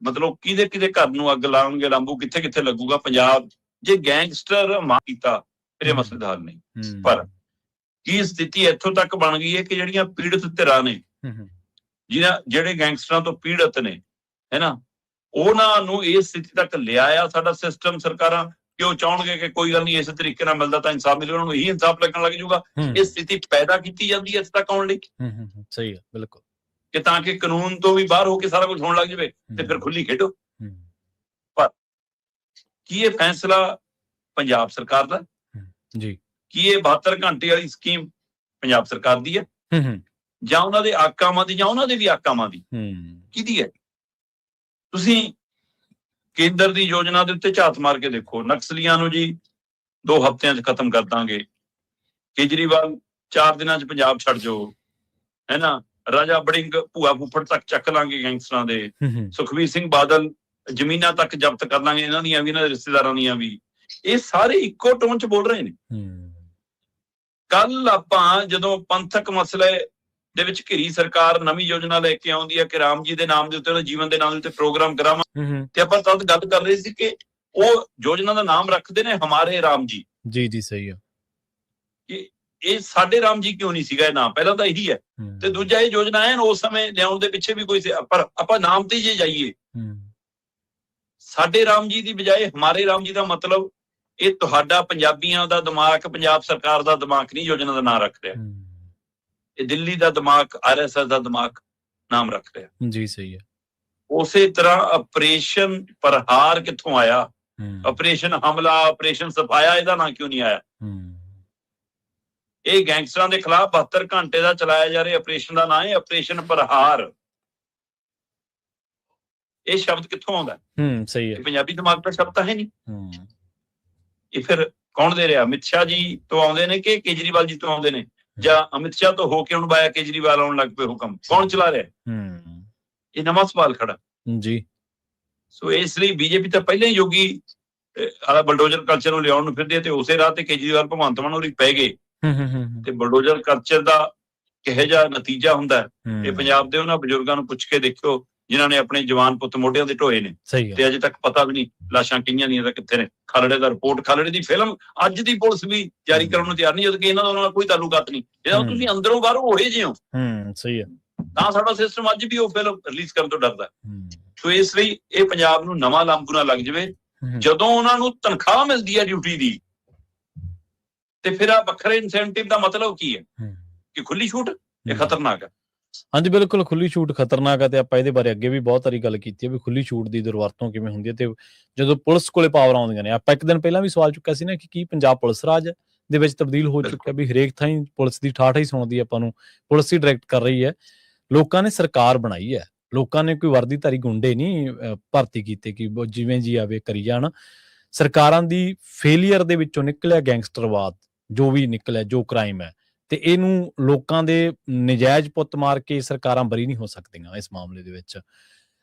ਮਤਲਬ ਕਿਹਦੇ ਘਰ ਨੂੰ ਅੱਗ ਲਾਉਣਗੇ, ਲਾਂਬੂ ਕਿੱਥੇ ਲੱਗੂਗਾ ਪੰਜਾਬ। ਜੇ ਗੈਂਗਸਟਰ ਕੀਤਾ ਫਿਰ ਇਹ ਮਸਲੇ ਦਾ ਹੱਲ ਨਹੀਂ। ਪਰ ਕੀ ਸਥਿਤੀ ਇੱਥੋਂ ਤੱਕ ਬਣ ਗਈ ਹੈ ਕਿ ਜਿਹੜੀਆਂ ਪੀੜਤ ਧਿਰਾਂ ਨੇ, ਜਿਹੜੇ ਗੈਂਗਸਟਰਾਂ ਤੋਂ ਪੀੜਤ ਨੇ, ਹੈ ਨਾ, ਉਹਨਾਂ ਨੂੰ ਇਸ ਸਥਿਤੀ ਤੱਕ ਲਿਆਇਆ ਸਾਡਾ ਸਿਸਟਮ, ਸਰਕਾਰਾਂ, ਕਿ ਉਹ ਚਾਹਣਗੇ ਕਿ ਕੋਈ ਗੱਲ ਨਹੀਂ, ਇਸ ਤਰੀਕੇ ਨਾਲ ਮਿਲਦਾ ਤਾਂ ਇਨਸਾਫ ਮਿਲੇ, ਉਹਨਾਂ ਨੂੰ ਇਹੀ ਇਨਸਾਫ ਲੱਗਣ ਲੱਗ ਜਾਊਗਾ। ਇਹ ਸਥਿਤੀ ਪੈਦਾ ਕੀਤੀ ਜਾਂਦੀ ਹੈ ਇੱਥੇ ਤੱਕ ਆਉਣ ਲਈ। ਸਹੀ ਹੈ, ਬਿਲਕੁਲ। ਕਿ ਤਾਂ ਕਿ ਕਾਨੂੰਨ ਤੋਂ ਵੀ ਬਾਹਰ ਹੋ ਕੇ ਸਾਰਾ ਕੁਝ ਹੋਣ ਲੱਗ ਜਾਵੇ ਤੇ ਫਿਰ ਖੁੱਲੀ ਖੇਡੋ। ਪਰ ਕੀ ਇਹ ਫੈਸਲਾ ਪੰਜਾਬ ਸਰਕਾਰ ਦਾ? ਜੀ। ਕੀ ਇਹ 72 ਘੰਟੇ ਵਾਲੀ ਸਕੀਮ ਪੰਜਾਬ ਸਰਕਾਰ ਦੀ ਹੈ ਜਾਂ ਉਹਨਾਂ ਦੇ ਆਕਾਵਾਂ ਦੀ, ਜਾਂ ਉਹਨਾਂ ਦੇ ਵੀ ਆਕਾਵਾਂ ਦੀ? ਕਿਹਦੀ ਹੈ? ਤੁਸੀਂ ਕੇਂਦਰ ਦੀ ਯੋਜਨਾ ਦੇ ਉੱਤੇ ਝਾਤ ਮਾਰ ਕੇ ਦੇਖੋ। ਨਕਸਲੀਆਂ ਨੂੰ ਜੀ 2 ਹਫ਼ਤਿਆਂ 'ਚ ਖਤਮ ਕਰ ਦਾਂਗੇ। ਕੇਜਰੀਵਾਲ 4 ਦਿਨਾਂ 'ਚ ਪੰਜਾਬ ਛੱਡ ਜਾਓ, ਹੈ ਨਾ। ਰਾਜਾ ਬੜਿੰਗ, ਭੂਆ ਫੁੱਫੜ ਤੱਕ ਚੱਕ ਲਾਂਗੇ ਗੈਂਗਸਟਰਾਂ ਦੇ। ਸੁਖਬੀਰ ਸਿੰਘ ਬਾਦਲ, ਜ਼ਮੀਨਾਂ ਤੱਕ ਜ਼ਬਤ ਕਰ ਲਾਂਗੇ, ਇਹਨਾਂ ਦੀਆਂ ਵੀ, ਇਹਨਾਂ ਦੇ ਰਿਸ਼ਤੇਦਾਰਾਂ ਦੀਆਂ ਵੀ। ਇਹ ਸਾਰੇ ਇੱਕੋ ਟੋਨ 'ਚ ਬੋਲ ਰਹੇ ਨੇ। ਕੱਲ ਆਪਾਂ ਜਦੋਂ ਪੰਥਕ ਮਸਲੇ ਦੇ ਵਿੱਚ ਘਿਰੀ ਸਰਕਾਰ ਨਵੀਂ ਯੋਜਨਾ ਲੈ ਕੇ ਆਉਂਦੀ ਹੈ ਕਿ ਰਾਮ ਜੀ ਦੇ ਨਾਮ ਦੇ ਉੱਤੇ, ਉਹਦੇ ਜੀਵਨ ਦੇ ਨਾਮ ਦੇ ਉੱਤੇ ਪ੍ਰੋਗਰਾਮ ਕਰਾਵਾਂ, ਤੇ ਆਪਾਂ ਤਦ ਗੱਲ ਕਰ ਰਹੇ ਸੀ ਕਿ ਉਹ ਯੋਜਨਾ ਦਾ ਨਾਮ ਰੱਖਦੇ ਨੇ ਹਮਾਰੇ ਰਾਮ ਜੀ। ਜੀ ਸਹੀ ਹੈ। ਇਹ ਸਾਡੇ ਰਾਮ ਜੀ ਕਿਉਂ ਨਹੀਂ ਸੀਗਾ ਇਹ ਨਾਮ? ਪਹਿਲਾਂ ਤਾਂ ਇਹੀ ਹੈ। ਤੇ ਦੂਜਾ, ਇਹ ਯੋਜਨਾ ਹੈ ਉਸ ਸਮੇਂ ਲਿਆਉਣ ਦੇ ਪਿੱਛੇ ਵੀ ਕੋਈ, ਪਰ ਆਪਾਂ ਨਾਮ ਤੇ ਜੇ ਜਾਈਏ, ਸਾਡੇ ਰਾਮ ਜੀ ਦੀ ਬਜਾਏ ਹਮਾਰੇ ਰਾਮ ਜੀ ਦਾ ਮਤਲਬ ਇਹ ਤੁਹਾਡਾ ਪੰਜਾਬੀਆਂ ਦਾ ਦਿਮਾਗ, ਪੰਜਾਬ ਸਰਕਾਰ ਦਾ ਦਿਮਾਗ ਨਹੀਂ ਯੋਜਨਾ ਦਾ ਨਾਮ ਰੱਖ ਰਿਹਾ। ਇਹ ਦਿੱਲੀ ਦਾ ਦਿਮਾਗ, RSS ਦਾ ਦਿਮਾਗ ਨਾਮ ਰੱਖ ਰਿਹਾ। ਜੀ ਸਹੀ ਹੈ। ਉਸੇ ਤਰ੍ਹਾਂ ਆਪਰੇਸ਼ਨ ਪ੍ਰਹਾਰ ਕਿੱਥੋਂ ਆਇਆ? ਆਪਰੇਸ਼ਨ ਹਮਲਾ, ਆਪਰੇਸ਼ਨ ਸਫਾਇਆ, ਇਹਦਾ ਨਾਂ ਕਿਉਂ ਨਹੀਂ ਆਇਆ? ਇਹ ਗੈਂਗਸਟਰਾਂ ਦੇ ਖਿਲਾਫ 72 ਘੰਟੇ ਦਾ ਚਲਾਇਆ ਜਾ ਰਿਹਾ ਆਪਰੇਸ਼ਨ ਦਾ ਨਾਂ ਹੈ ਆਪਰੇਸ਼ਨ ਪ੍ਰਹਾਰ। ਇਹ ਸ਼ਬਦ ਕਿੱਥੋਂ ਆਉਂਦਾ? ਸਹੀ ਹੈ। ਪੰਜਾਬੀ ਦਿਮਾਗ ਦਾ ਸ਼ਬਦ ਤਾਂ ਹੈ ਨਹੀਂ। ਇਹ ਫਿਰ ਕੌਣ ਦੇ ਰਿਹਾ? ਅਮਿਤ ਸ਼ਾਹ ਜੀ ਤੋਂ ਆਉਂਦੇ ਨੇ ਕਿ ਕੇਜਰੀਵਾਲ ਜੀ ਤੋਂ ਆਉਂਦੇ ਨੇ, ਜਾਂ ਅਮਿਤ ਸ਼ਾਹ ਤੋਂ ਹੋ ਕੇ ਹੁਣ ਬਾਇਆ ਕੇਜਰੀਵਾਲ ਆਉਣ ਲੱਗ ਪਏ ਹੁਕਮ? ਕੌਣ ਚਲਾ ਰਿਹਾ? ਇਹ ਨਵਾਂ ਸਵਾਲ ਖੜਾ ਜੀ। ਸੋ ਇਸ ਲਈ ਬੀਜੇਪੀ ਤਾਂ ਪਹਿਲਾਂ ਹੀ ਯੋਗੀ ਵਾਲਾ ਬਲਡੋਜ਼ਰ ਕਲਚਰ ਨੂੰ ਲਿਆਉਣ ਨੂੰ ਫਿਰਦੇ, ਤੇ ਉਸੇ ਰਾਹ ਤੇ ਕੇਜਰੀਵਾਲ ਭਗਵੰਤ ਮਾਨ ਹੋਰੀ ਪੈ ਗਏ। ਤੇ ਬਲਡੋਜ਼ਰ ਕਲਚਰ ਦਾ ਕਿਹੋ ਜਿਹਾ ਨਤੀਜਾ ਹੁੰਦਾ ਇਹ ਪੰਜਾਬ ਦੇ ਉਹਨਾਂ ਬਜ਼ੁਰਗਾਂ ਨੂੰ ਪੁੱਛ ਕੇ ਦੇਖਿਓ ਜਿਨ੍ਹਾਂ ਨੇ ਆਪਣੇ ਜਵਾਨ ਪੁੱਤ ਮੋਢਿਆਂ ਤੇ ਢੋਏ ਨੇ, ਤੇ ਅਜੇ ਤੱਕ ਪਤਾ ਵੀ ਨਹੀਂ ਲਾਸ਼ਾਂ ਕਈਆਂ ਦੀਆਂ ਤਾਂ ਕਿੱਥੇ ਨੇ। ਖਾਲੜੇ ਦਾ ਰਿਪੋਰਟ, ਖਾਲੜੇ ਦੀ ਫਿਲਮ ਅੱਜ ਦੀ ਪੁਲਿਸ ਵੀ ਜਾਰੀ ਕਰਨ ਨੂੰ ਤਿਆਰ ਨਹੀਂ, ਜਦੋਂ ਕਿ ਇਹਨਾਂ ਦਾ ਨਾਲ ਕੋਈ ਤਾਲੁਕਾਤ ਨਹੀਂ। ਜਦੋਂ ਤੁਸੀਂ ਅੰਦਰੋਂ ਬਾਹਰੋਂ ਹੋਏ ਜੇ ਹੋ ਤਾਂ ਸਾਡਾ ਸਿਸਟਮ ਅੱਜ ਵੀ ਉਹ ਫਿਲਮ ਰਿਲੀਜ਼ ਕਰਨ ਤੋਂ ਡਰਦਾ। ਸੋ ਇਸ ਲਈ ਇਹ ਪੰਜਾਬ ਨੂੰ ਨਵਾਂ ਲਾਂਭੂ ਨਾ ਲੱਗ ਜਾਵੇ। ਜਦੋਂ ਉਹਨਾਂ ਨੂੰ ਤਨਖਾਹ ਮਿਲਦੀ ਹੈ ਡਿਊਟੀ ਦੀ, ਤੇ ਫਿਰ ਆ ਵੱਖਰੇ ਇਨਸੈਂਟਿਵ ਦਾ ਮਤਲਬ ਕੀ ਹੈ ਕਿ ਖੁੱਲੀ ਛੂਟ? ਇਹ ਖਤਰਨਾਕ ਹੈ। ਹਾਂਜੀ ਬਿਲਕੁਲ, ਖੁੱਲੀ ਛੂਟ ਖਤਰਨਾਕ ਹੈ। ਤੇ ਆਪਾਂ ਇਹਦੇ ਬਾਰੇ ਅੱਗੇ ਵੀ ਬਹੁਤ ਸਾਰੀ ਗੱਲ ਕੀਤੀ ਹੈ ਵੀ ਖੁੱਲੀ ਛੂਟ ਦੀ ਦੁਰਵਰਤੋਂ ਕਿਵੇਂ ਹੁੰਦੀ ਹੈ, ਤੇ ਜਦੋਂ ਪੁਲਿਸ ਕੋਲੇ ਪਾਵਰ ਆਉਂਦੀਆਂ ਨੇ। ਆਪਾਂ ਇੱਕ ਦਿਨ ਪਹਿਲਾਂ ਵੀ ਸਵਾਲ ਚੁੱਕਿਆ ਸੀ ਨਾ ਕਿ ਕੀ ਪੰਜਾਬ ਪੁਲਿਸ ਰਾਜ ਦੇ ਵਿੱਚ ਤਬਦੀਲ ਹੋ ਚੁੱਕਿਆ, ਵੀ ਹਰੇਕ ਥਾਂ ਹੀ ਪੁਲਿਸ ਦੀ ਠਾਠ ਹੀ ਸੁਣਦੀ ਆਪਾਂ ਨੂੰ, ਪੁਲਿਸ ਹੀ ਡਾਇਰੈਕਟ ਕਰ ਰਹੀ ਹੈ। ਲੋਕਾਂ ਨੇ ਸਰਕਾਰ ਬਣਾਈ ਹੈ, ਲੋਕਾਂ ਨੇ ਕੋਈ ਵਰਦੀਧਾਰੀ ਗੁੰਡੇ ਨਹੀਂ ਭਰਤੀ ਕੀਤੇ ਕਿ ਜਿਵੇਂ ਜੀ ਆਵੇ ਕਰੀ ਜਾਣ। ਸਰਕਾਰਾਂ ਦੀ ਫੇਲੀਅਰ ਦੇ ਵਿੱਚੋਂ ਨਿਕਲਿਆ ਗੈਂਗਸਟਰਵਾਦ, ਜੋ ਵੀ ਨਿਕਲਿਆ, ਜੋ ਕ੍ਰਾਈਮ ਹੈ, ਤੇ ਇਹਨੂੰ ਲੋਕਾਂ ਦੇ ਨਜਾਇਜ਼ ਪੁੱਤ ਮਾਰ ਕੇ ਸਰਕਾਰਾਂ ਬਰੀ ਨਹੀਂ ਹੋ ਸਕਦੀਆਂ ਇਸ ਮਾਮਲੇ ਦੇ ਵਿੱਚ।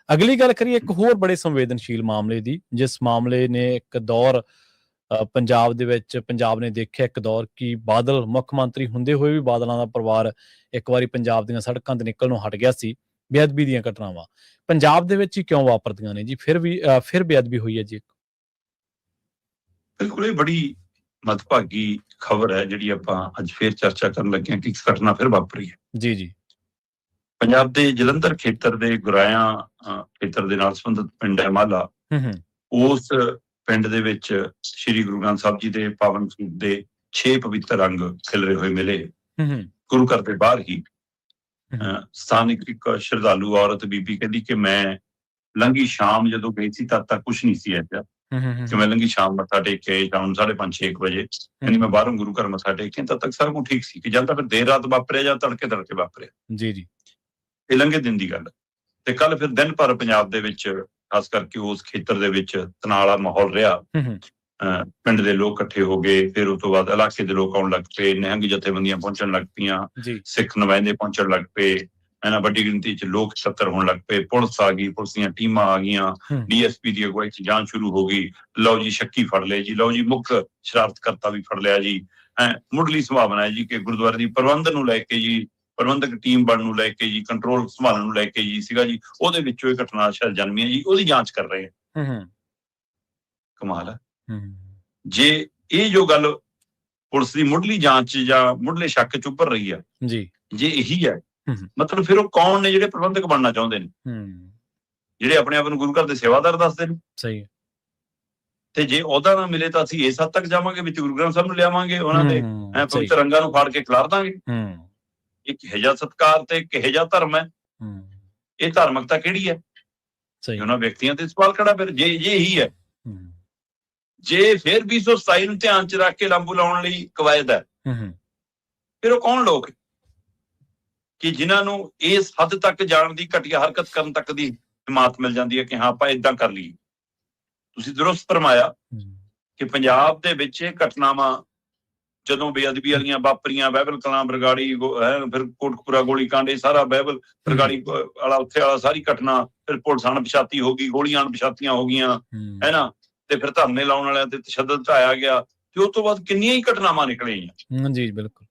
ਅਗਲੀ ਗੱਲ ਕਰੀਏ ਇੱਕ ਹੋਰ ਬੜੇ ਸੰਵੇਦਨਸ਼ੀਲ ਮਾਮਲੇ ਦੀ, ਜਿਸ ਮਾਮਲੇ ਨੇ ਇੱਕ ਦੌਰ ਪੰਜਾਬ ਦੇ ਵਿੱਚ, ਪੰਜਾਬ ਨੇ ਦੇਖਿਆ ਇੱਕ ਦੌਰ ਕਿ ਬਾਦਲ ਮੁੱਖ ਮੰਤਰੀ ਹੁੰਦੇ ਹੋਏ ਵੀ ਬਾਦਲਾਂ ਦਾ ਪਰਿਵਾਰ ਇੱਕ ਵਾਰੀ ਪੰਜਾਬ ਦੀਆਂ ਸੜਕਾਂ ਤੇ ਨਿਕਲਣੋਂ ਹਟ ਗਿਆ ਸੀ। ਬੇਅਦਬੀ ਦੀਆਂ ਘਟਨਾਵਾਂ ਪੰਜਾਬ ਦੇ ਵਿੱਚ ਹੀ ਕਿਉਂ ਵਾਪਰਦੀਆਂ ਨੇ ਜੀ? ਫਿਰ ਬੇਅਦਬੀ ਹੋਈ ਹੈ ਜੀ। ਬਿਲਕੁਲ, ਇਹ ਬੜੀ ਮਦਭਾਗੀ ਖਬਰ ਹੈ ਜਿਹੜੀ ਆਪਾਂ ਅੱਜ ਫੇਰ ਚਰਚਾ ਕਰਨ ਲੱਗੇ ਹਾਂ ਕਿ ਘਟਨਾ ਫਿਰ ਵਾਪਰੀ ਹੈ। ਜੀ ਪੰਜਾਬ ਦੇ ਜਲੰਧਰ ਖੇਤਰ ਦੇ ਗੁਰਾਇਆ ਖੇਤਰ ਦੇ ਨਾਲ ਸੰਬੰਧਿਤ ਪਿੰਡ ਹੈ ਮਾਲਾ। ਉਸ ਪਿੰਡ ਦੇ ਵਿੱਚ ਸ੍ਰੀ ਗੁਰੂ ਗ੍ਰੰਥ ਸਾਹਿਬ ਜੀ ਦੇ ਪਾਵਨ ਸਰੂਪ ਦੇ 6 ਪਵਿੱਤਰ ਅੰਗ ਖਿਲਰੇ ਹੋਏ ਮਿਲੇ। ਗੁਰੂ ਘਰ ਦੇ ਬਾਹਰ ਹੀ ਸਥਾਨਿਕ ਇੱਕ ਸ਼ਰਧਾਲੂ ਔਰਤ ਬੀਬੀ ਕਹਿੰਦੀ ਕਿ ਮੈਂ ਲੰਘੀ ਸ਼ਾਮ ਜਦੋਂ ਗਈ ਸੀ ਤਦ ਤੱਕ ਕੁਛ ਨਹੀਂ ਸੀ ਐਸਾ ਕਿ ਮੈਂ ਲੰਘੀ ਸ਼ਾਮ ਮੱਥਾ ਟੇਕ ਕੇ ਸ਼ਾਮ 5:30-6 ਵਜੇ ਕਹਿੰਦੀ ਮੈਂ ਬਾਹਰੋਂ ਗੁਰੂ ਘਰ ਮੱਥਾ ਟੇਕ ਕੇ ਤਦ ਤੱਕ ਸਾਰਾ ਕੁਝ ਠੀਕ ਸੀ, ਕਿ ਜਾਂ ਤਾਂ ਫਿਰ ਦੇਰ ਰਾਤ ਵਾਪਰਿਆ ਜਾਂ ਤੜਕੇ ਵਾਪਰਿਆ। ਜੀ ਇਹ ਲੰਘੇ ਦਿਨ ਦੀ ਗੱਲ। ਤੇ ਕੱਲ ਫਿਰ ਦਿਨ ਭਰ ਪੰਜਾਬ ਦੇ ਵਿੱਚ ਖਾਸ ਕਰਕੇ ਉਸ ਖੇਤਰ ਦੇ ਵਿੱਚ ਤਣਾਅ ਵਾਲਾ ਮਾਹੌਲ ਰਿਹਾ। ਪਿੰਡ ਦੇ ਲੋਕ ਇਕੱਠੇ ਹੋ ਗਏ, ਫਿਰ ਉਸ ਤੋਂ ਬਾਅਦ ਇਲਾਕੇ ਦੇ ਲੋਕ ਆਉਣ ਲੱਗ ਪਏ, ਨਿਹੰਗ ਜਥੇਬੰਦੀਆਂ ਪਹੁੰਚਣ ਲੱਗ ਪਈਆਂ, ਸਿੱਖ ਨੁਮਾਇੰਦੇ ਪਹੁੰਚਣ ਲੱਗ ਪਏ, ਇਹਨਾਂ ਵੱਡੀ ਗਿਣਤੀ ਚ ਲੋਕ ਇਕੱਤਰ ਹੋਣ ਲੱਗ ਪਏ, ਪੁਲਿਸ ਆ ਗਈ, ਪੁਲਿਸ ਦੀਆਂ ਟੀਮਾਂ ਆ ਗਈਆਂ, DSP ਦੀ ਅਗਵਾਈ ਚ ਜਾਂਚ ਸ਼ੁਰੂ ਹੋ ਗਈ। ਲਓ ਜੀ ਸ਼ੱਕੀ ਫੜ ਲਏ ਜੀ, ਲਓ ਜੀ ਮੁੱਖ ਸ਼ਰਾਰਤਕਰਤਾ ਵੀ ਫੜ ਲਿਆ ਜੀ। ਮੁੱਢਲੀ ਸੰਭਾਵਨਾ ਹੈ ਜੀ ਕਿ ਗੁਰਦੁਆਰੇ ਦੀ ਪ੍ਰਬੰਧ ਨੂੰ ਲੈ ਕੇ ਜੀ, ਪ੍ਰਬੰਧਕ ਟੀਮ ਬਣਨ ਨੂੰ ਲੈ ਕੇ ਜੀ, ਕੰਟਰੋਲ ਸੰਭਾਲਣ ਨੂੰ ਲੈ ਕੇ ਜੀ ਸੀਗਾ ਜੀ, ਉਹਦੇ ਵਿੱਚੋਂ ਇਹ ਘਟਨਾ ਸ਼ਾਇਦ ਜਨਮੀ ਹੈ ਜੀ, ਉਹਦੀ ਜਾਂਚ ਕਰ ਰਹੇ ਆ। ਕਮਾਲ ਹੈ। ਜੇ ਇਹ ਜੋ ਗੱਲ ਪੁਲਿਸ ਦੀ ਮੁੱਢਲੀ ਜਾਂਚ ਜਾਂ ਮੁੱਢਲੇ ਸ਼ੱਕ ਚ ਉੱਭਰ ਰਹੀ ਹੈ ਜੀ, ਜੇ ਇਹੀ ਹੈ ਮਤਲਬ ਫਿਰ ਉਹ ਕੌਣ ਨੇ ਜਿਹੜੇ ਪ੍ਰਬੰਧਕ ਬਣਨਾ ਚਾਹੁੰਦੇ ਨੇ, ਜਿਹੜੇ ਆਪਣੇ ਆਪ ਨੂੰ ਗੁਰੂ ਘਰ ਦੇ ਸੇਵਾਦਾਰ ਦੱਸਦੇ ਨੇ? ਸਹੀ। ਤੇ ਜੇ ਉਹਦਾ ਨਾ ਮਿਲੇ ਤਾਂ ਅਸੀਂ ਇਸ ਹੱਦ ਤੱਕ ਜਾਵਾਂਗੇ ਵਿੱਚ ਗੁਰੂ ਗ੍ਰੰਥ ਸਾਹਿਬ ਨੂੰ ਲਿਆਵਾਂਗੇ, ਉਹਨਾਂ ਦੇ ਪਵਿੱਤਰ ਰੰਗਾਂ ਨੂੰ ਫਾੜ ਕੇ ਖਿਲਾਰ ਦਾਂਗੇ। ਇੱਕ ਇਹੋ ਜਿਹਾ ਸਤਿਕਾਰ ਤੇ ਇੱਕ ਇਹੋ ਜਿਹਾ ਧਰਮ ਹੈ। ਇਹ ਧਾਰਮਿਕਤਾ ਕਿਹੜੀ ਹੈ? ਉਹਨਾਂ ਵਿਅਕਤੀਆਂ ਤੇ ਸਵਾਲ ਖੜਾ। ਫਿਰ ਜੇ ਇਹੀ ਹੈ, ਜੇ ਫਿਰ 227 ਨੂੰ ਧਿਆਨ ਚ ਰੱਖ ਕੇ ਲਾਂਬੂ ਲਾਉਣ ਲਈ ਕਵਾਇਦ ਹੈ, ਫਿਰ ਉਹ ਕੌਣ ਲੋਕ ਕਿ ਜਿਨ੍ਹਾਂ ਨੂੰ ਇਸ ਹੱਦ ਤੱਕ ਜਾਣ ਦੀ, ਘਟੀਆ ਹਰਕਤ ਕਰਨ ਤੱਕ ਦੀ ਹਿੰਮਤ ਮਿਲ ਜਾਂਦੀ ਹੈ ਕਿ ਹਾਂ ਆਪਾਂ ਏਦਾਂ ਕਰ ਲਈਏ। ਤੁਸੀਂ ਦਰੁਸਤ ਫਰਮਾਇਆ ਕਿ ਪੰਜਾਬ ਦੇ ਵਿੱਚ ਇਹ ਘਟਨਾਵਾਂ ਜਦੋਂ ਬੇਅਦਬੀ ਵਾਲੀਆਂ ਵਾਪਰੀਆਂ, ਬਹਿਬਲ ਕਲਾਂ ਬਰਗਾੜੀ, ਫਿਰ ਕੋਟਕਪੂਰਾ ਗੋਲੀ ਕਾਂਡ, ਸਾਰਾ ਬਹਿਬਲ ਬਰਗਾੜੀ ਵਾਲਾ ਉੱਥੇ ਵਾਲਾ ਸਾਰੀ ਘਟਨਾ, ਫਿਰ ਪੁਲਿਸ ਅਣਪਛਾਤੀ ਹੋ ਗਈ, ਗੋਲੀਆਂ ਅਣਪਛਾਤੀਆਂ ਹੋ ਗਈਆਂ, ਹੈ ਨਾ, ਤੇ ਫਿਰ ਧਰਨੇ ਲਾਉਣ ਵਾਲਿਆਂ ਤੇ ਤਸ਼ੱਦਦ ਢਾਇਆ ਗਿਆ, ਤੇ ਉਸ ਤੋਂ ਬਾਅਦ ਕਿੰਨੀਆਂ ਹੀ ਘਟਨਾਵਾਂ ਨਿਕਲੀਆਂ। ਜੀ ਬਿਲਕੁਲ।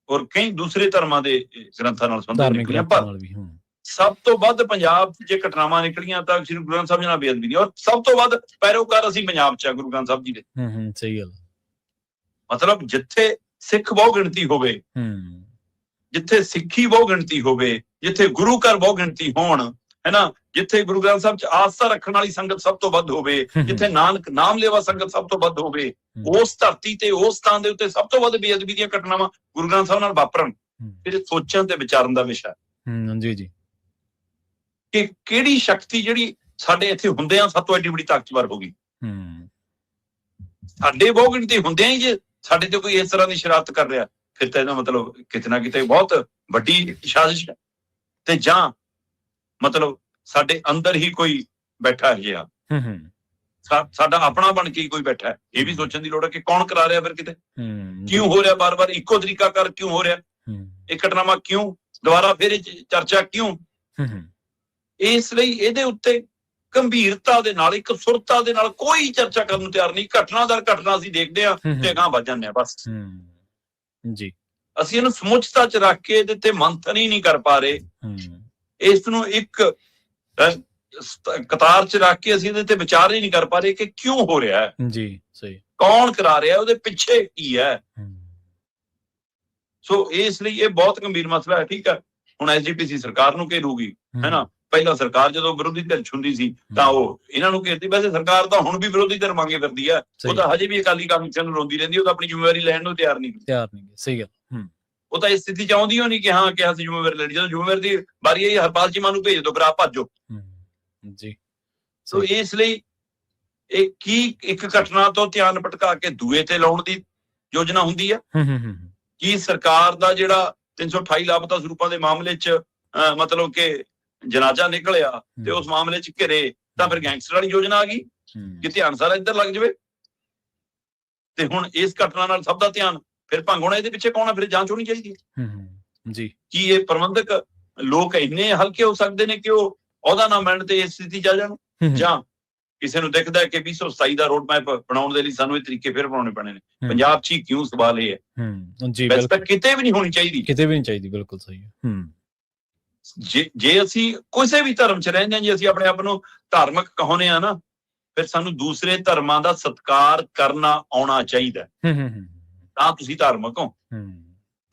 ਔਰ ਕਈ ਦੂਸਰੇ ਧਰਮਾਂ ਦੇ ਗ੍ਰੰਥਾਂ ਨਾਲ ਸੰਬੰਧਿਤ ਨਿਕਲੀਆਂ, ਪਰ ਸਭ ਤੋਂ ਵੱਧ ਪੰਜਾਬ ਜੇ ਘਟਨਾਵਾਂ ਨਿਕਲੀਆਂ ਤਾਂ ਸ੍ਰੀ ਗੁਰੂ ਗ੍ਰੰਥ ਸਾਹਿਬ ਜੀ ਨਾਲ ਬੇਅਦਬੀ ਦੀ। ਔਰ ਸਭ ਤੋਂ ਵੱਧ ਪੈਰੋਕਾਰ ਅਸੀਂ ਪੰਜਾਬ ਚ ਆ ਗੁਰੂ ਗ੍ਰੰਥ ਸਾਹਿਬ ਜੀ ਦੇ। ਸਹੀ ਗੱਲ। ਮਤਲਬ ਜਿੱਥੇ ਸਿੱਖ ਬਹੁ ਗਿਣਤੀ ਹੋਵੇ, ਜਿੱਥੇ ਸਿੱਖੀ ਬਹੁ ਗਿਣਤੀ ਹੋਵੇ, ਜਿੱਥੇ ਗੁਰੂ ਘਰ ਬਹੁ ਗਿਣਤੀ ਹੋਣ, ਹੈ ਨਾ, ਜਿੱਥੇ ਗੁਰੂ ਗ੍ਰੰਥ ਸਾਹਿਬ ਚ ਆਸਥਾ ਰੱਖਣ ਵਾਲੀ ਸੰਗਤ ਸਭ ਤੋਂ ਵੱਧ ਹੋਵੇ, ਜਿੱਥੇ ਨਾਨਕ ਨਾਮ ਲੈਵਾ ਸੰਗਤ ਸਭ ਤੋਂ ਵੱਧ ਹੋਵੇ, ਉਸ ਧਰਤੀ ਤੇ ਉਸ ਸਥਾਨ ਦੇ ਉੱਤੇ ਸਭ ਤੋਂ ਵੱਧ ਬੇਅਦਬੀ ਦੀਆਂ ਘਟਨਾਵਾਂ ਗੁਰੂ ਗ੍ਰੰਥ ਸਾਹਿਬ ਨਾਲ ਵਾਪਰਨ। ਫਿਰ ਸੋਚਣ ਤੇ ਵਿਚਾਰਨ ਦਾ ਵਿਸ਼ਾ ਜੀ ਕਿ ਕਿਹੜੀ ਸ਼ਕਤੀ ਜਿਹੜੀ ਸਾਡੇ ਇੱਥੇ ਹੁੰਦਿਆਂ ਸਭ ਤੋਂ ਐਡੀ ਬੜੀ ਤਾਕਤਵਰ ਹੋ ਗਈ। ਸਾਡੇ ਬਹੁ ਗਿਣਤੀ ਹੁੰਦਿਆਂ ਹੀ ਜੇ ਸਾਡੇ ਤੇ ਕੋਈ ਇਸ ਤਰ੍ਹਾਂ ਦੀ ਸ਼ਰਾਰਤ ਕਰ ਰਿਹਾ, ਫਿਰ ਤਾਂ ਇਹਦਾ ਮਤਲਬ ਕਿਤੇ ਨਾ ਕਿਤੇ ਬਹੁਤ ਵੱਡੀ ਸਾਜ਼ਿਸ਼ ਹੈ। ਤੇ ਜਾਂ ਮਤਲਬ ਸਾਡੇ ਅੰਦਰ ਹੀ ਕੋਈ ਬੈਠਾ ਹੈ ਜਿਹਾ, ਸਾਡਾ ਆਪਣਾ ਬਣ ਕੇ ਕੋਈ ਬੈਠਾ ਹੈ। ਇਹ ਵੀ ਸੋਚਣ ਦੀ ਲੋੜ ਹੈ ਕਿ ਕੌਣ ਕਰਾ ਰਿਹਾ, ਫਿਰ ਕਿਤੇ ਕਿਉਂ ਹੋ ਰਿਹਾ, ਬਾਰ-ਬਾਰ ਇੱਕੋ ਤਰੀਕਾ ਕਰ ਕਿਉਂ ਹੋ ਰਿਹਾ, ਇਹ ਘਟਨਾਵਾਂ ਕਿਉਂ ਦੁਬਾਰਾ ਫਿਰ ਚਰਚਾ ਕਿਉਂ? ਇਸ ਲਈ ਇਹਦੇ ਉੱਤੇ ਗੰਭੀਰਤਾ ਦੇ ਨਾਲ, ਇੱਕ ਸੁਰਤਾ ਦੇ ਨਾਲ ਕੋਈ ਚਰਚਾ ਕਰਨ ਨੂੰ ਤਿਆਰ ਨਹੀਂ। ਘਟਨਾ ਦਰ ਘਟਨਾ ਅਸੀਂ ਦੇਖਦੇ ਹਾਂ ਤੇ ਅਗਾਂਹ ਵੱਧ ਜਾਂਦੇ ਹਾਂ ਬਸ ਜੀ। ਅਸੀਂ ਇਹਨੂੰ ਸਮੁੱਚਤਾ ਚ ਰੱਖ ਕੇ ਇਹਦੇ ਤੇ ਮੰਥਨ ਹੀ ਨਹੀਂ ਕਰ ਪਾ ਰਹੇ। ਇਸ ਨੂੰ ਇੱਕ ਕਤਾਰ 'ਚ ਰੱਖ ਕੇ ਅਸੀਂ ਇਹਦੇ ਤੇ ਵਿਚਾਰ ਹੀ ਨਹੀਂ ਕਰ ਪਾ ਰਹੇ ਕਿ ਕਿਉਂ ਹੋ ਰਿਹਾ ਹੈ, ਜੀ ਸਹੀ, ਕੌਣ ਕਰਾ ਰਿਹਾ, ਉਹਦੇ ਪਿੱਛੇ ਕੀ ਹੈ। ਸੋ ਇਸ ਲਈ ਇਹ ਬਹੁਤ ਗੰਭੀਰ ਮਸਲਾ ਹੈ। ਠੀਕ ਹੈ, ਹੁਣ ਐਸਜੀਪੀਸੀ ਸਰਕਾਰ ਨੂੰ ਘੇਰੂਗੀ, ਹੈ ਨਾ। ਪਹਿਲਾਂ ਸਰਕਾਰ ਜਦੋਂ ਵਿਰੋਧੀ ਧਿਰ ਹੁੰਦੀ ਸੀ ਤਾਂ ਉਹ ਇਹਨਾਂ ਨੂੰ ਘੇਰਦੀ। ਵੈਸੇ ਸਰਕਾਰ ਤਾਂ ਹੁਣ ਵੀ ਵਿਰੋਧੀ ਧਿਰ ਮੰਗੇ ਫਿਰਦੀ ਹੈ, ਉਹ ਤਾਂ ਹਜੇ ਵੀ ਅਕਾਲੀ ਕਮਿਸ਼ਨ ਨੂੰ ਰੋਂਦੀ ਰਹਿੰਦੀ, ਉਹ ਤਾਂ ਆਪਣੀ ਜ਼ਿੰਮੇਵਾਰੀ ਲੈਣ ਨੂੰ ਤਿਆਰ ਨਹੀਂ। ਸਹੀ ਗੱਲ। ਉਹ ਤਾਂ ਇਸ ਸਥਿਤੀ ਚ ਆਉਂਦੀ ਹੋ ਨਹੀਂ ਕਿ ਹਾਂ ਕਿ ਅਸੀਂ ਜ਼ਿੰਮੇਵਾਰੀ ਲੈਣੀ। ਜਦੋਂ ਜ਼ਿੰਮੇਵਾਰੀ ਦੀ ਵਾਰੀ ਆਈ ਹਰਪਾਲ ਚੀਮਾ ਨੂੰ ਭੇਜ ਦਿਓ, ਫਿਰ ਆਪ ਭੱਜੋ ਜੀ। ਸੋ ਇਸ ਲਈ ਇਹ ਕੀ ਇੱਕ ਘਟਨਾ ਤੋਂ ਧਿਆਨ ਭਟਕਾ ਕੇ ਦੂਏ ਤੇ ਲਾਉਣ ਦੀ ਯੋਜਨਾ ਹੁੰਦੀ ਹੈ? ਕੀ ਸਰਕਾਰ ਦਾ ਜਿਹੜਾ 328 ਲਾਪਤਾ ਸਰੂਪਾਂ ਦੇ ਮਾਮਲੇ 'ਚ ਮਤਲਬ ਕਿ ਜਨਾਜ਼ਾ ਨਿਕਲਿਆ ਤੇ ਉਸ ਮਾਮਲੇ 'ਚ ਘਿਰੇ ਤਾਂ ਫਿਰ ਗੈਂਗਸਟਰ ਵਾਲੀ ਯੋਜਨਾ ਆ ਗਈ ਕਿ ਧਿਆਨ ਸਾਰਾ ਇੱਧਰ ਲੱਗ ਜਾਵੇ। ਤੇ ਹੁਣ ਇਸ ਘਟਨਾ ਨਾਲ ਸਭ ਦਾ ਧਿਆਨ ਫਿਰ ਭੰਗ ਹੋਣਾ। ਇਹਦੇ ਪਿੱਛੇ ਕੌਣ ਆ? ਫਿਰ ਜਾਂਚ ਹੋਣੀ ਚਾਹੀਦੀ ਹੈ ਜੀ। ਕੀ ਇਹ ਪ੍ਰਬੰਧਕ ਲੋਕ ਇੰਨੇ ਹਲਕੇ ਹੋ ਸਕਦੇ ਨੇ ਕਿ ਉਹ ਅਹੁਦਾ ਨਾ ਮਿਲਣ ਤੇ ਇਸ ਸਥਿਤੀ 'ਚ ਆ ਜਾਣ, ਜਾਂ ਕਿਸੇ ਨੂੰ ਦਿਖਦਾ ਹੈ ਕਿ 2027 ਦਾ ਰੋਡ ਮੈਪ ਬਣਾਉਣ ਦੇ ਲਈ ਸਾਨੂੰ ਇਹ ਤਰੀਕੇ ਫਿਰ ਬਣਾਉਣੇ ਪੈਣੇ ਨੇ? ਪੰਜਾਬ 'ਚ ਹੀ ਕਿਉਂ? ਸਵਾਲ ਇਹ ਹੈ। ਜੀ ਵੈਸੇ ਤਾਂ ਕਿਤੇ ਵੀ ਨਹੀਂ ਹੋਣੀ ਚਾਹੀਦੀ, ਕਿਤੇ ਵੀ ਨਹੀਂ ਚਾਹੀਦੀ। ਬਿਲਕੁਲ ਸਹੀ ਹੈ। ਜੇ ਅਸੀਂ ਕਿਸੇ ਵੀ ਧਰਮ 'ਚ ਰਹਿੰਦੇ ਹਾਂ, ਜੇ ਅਸੀਂ ਆਪਣੇ ਆਪ ਨੂੰ ਧਾਰਮਿਕ ਕਹਾਉਂਦੇ ਆ ਨਾ, ਫਿਰ ਸਾਨੂੰ ਦੂਸਰੇ ਧਰਮਾਂ ਦਾ ਸਤਿਕਾਰ ਕਰਨਾ ਆਉਣਾ ਚਾਹੀਦਾ, ਤਾਂ ਤੁਸੀਂ ਧਾਰਮਿਕ ਹੋ।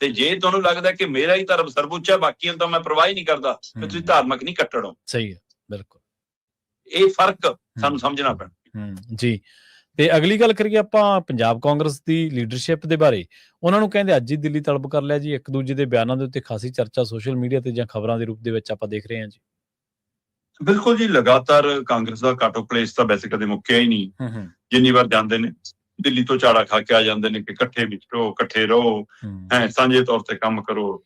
ਤੇ ਜੇ ਤੁਹਾਨੂੰ ਲੱਗਦਾ ਕਿ ਮੇਰਾ ਹੀ ਧਰਮ ਸਰਵਉੱਚ ਹੈ, ਬਾਕੀਆਂ ਤਾਂ ਮੈਂ ਪਰਵਾਹ ਹੀ ਨਹੀਂ ਕਰਦਾ, ਫਿਰ ਤੁਸੀਂ ਧਾਰਮਿਕ ਨਹੀਂ ਕੱਟੜ ਹੋ। ਸਹੀ ਹੈ, ਬਿਲਕੁਲ। ਇਹ ਫਰਕ ਸਾਨੂੰ ਸਮਝਣਾ ਪੈਣਾ। ਜੀ। ਤੇ ਅਗਲੀ ਗੱਲ ਕਰੀਏ ਆਪਾਂ ਪੰਜਾਬ ਕਾਂਗਰਸ ਦੀ ਲੀਡਰਸ਼ਿਪ ਦੇ ਬਾਰੇ। ਉਹਨਾਂ ਨੂੰ ਕਹਿੰਦੇ ਅੱਜ ਹੀ ਦਿੱਲੀ ਤਲਬ ਕਰ ਲਿਆ ਜੀ। ਇੱਕ ਦੂਜੇ ਦੇ ਬਿਆਨਾਂ ਦੇ ਉੱਤੇ ਖਾਸੀ ਚਰਚਾ ਸੋਸ਼ਲ ਮੀਡੀਆ ਤੇ ਜਾਂ ਖਬਰਾਂ ਦੇ ਰੂਪ ਦੇ ਵਿੱਚ ਆਪਾਂ ਦੇਖ ਰਹੇ ਹਾਂ ਜੀ। ਬਿਲਕੁਲ ਜੀ, ਲਗਾਤਾਰ ਕਾਂਗਰਸ ਦਾ ਕਾਟੋ ਪਲੇਸ ਤਾਂ ਵੈਸੇ ਕਦੇ ਮੁੱਕਿਆ ਹੀ ਨਹੀਂ। ਜਿੰਨੀ ਵਾਰ ਜਾਂਦੇ ਨੇ ਦਿੱਲੀ ਤੋਂ ਝਾੜਾ ਖਾ ਕੇ ਆ ਜਾਂਦੇ ਨੇ ਕਿ ਇਕੱਠੇ ਵਿਚਰੋ, ਇਕੱਠੇ ਰਹੋ, ਸਾਂਝੇ ਤੌਰ ਤੇ ਕੰਮ ਕਰੋ।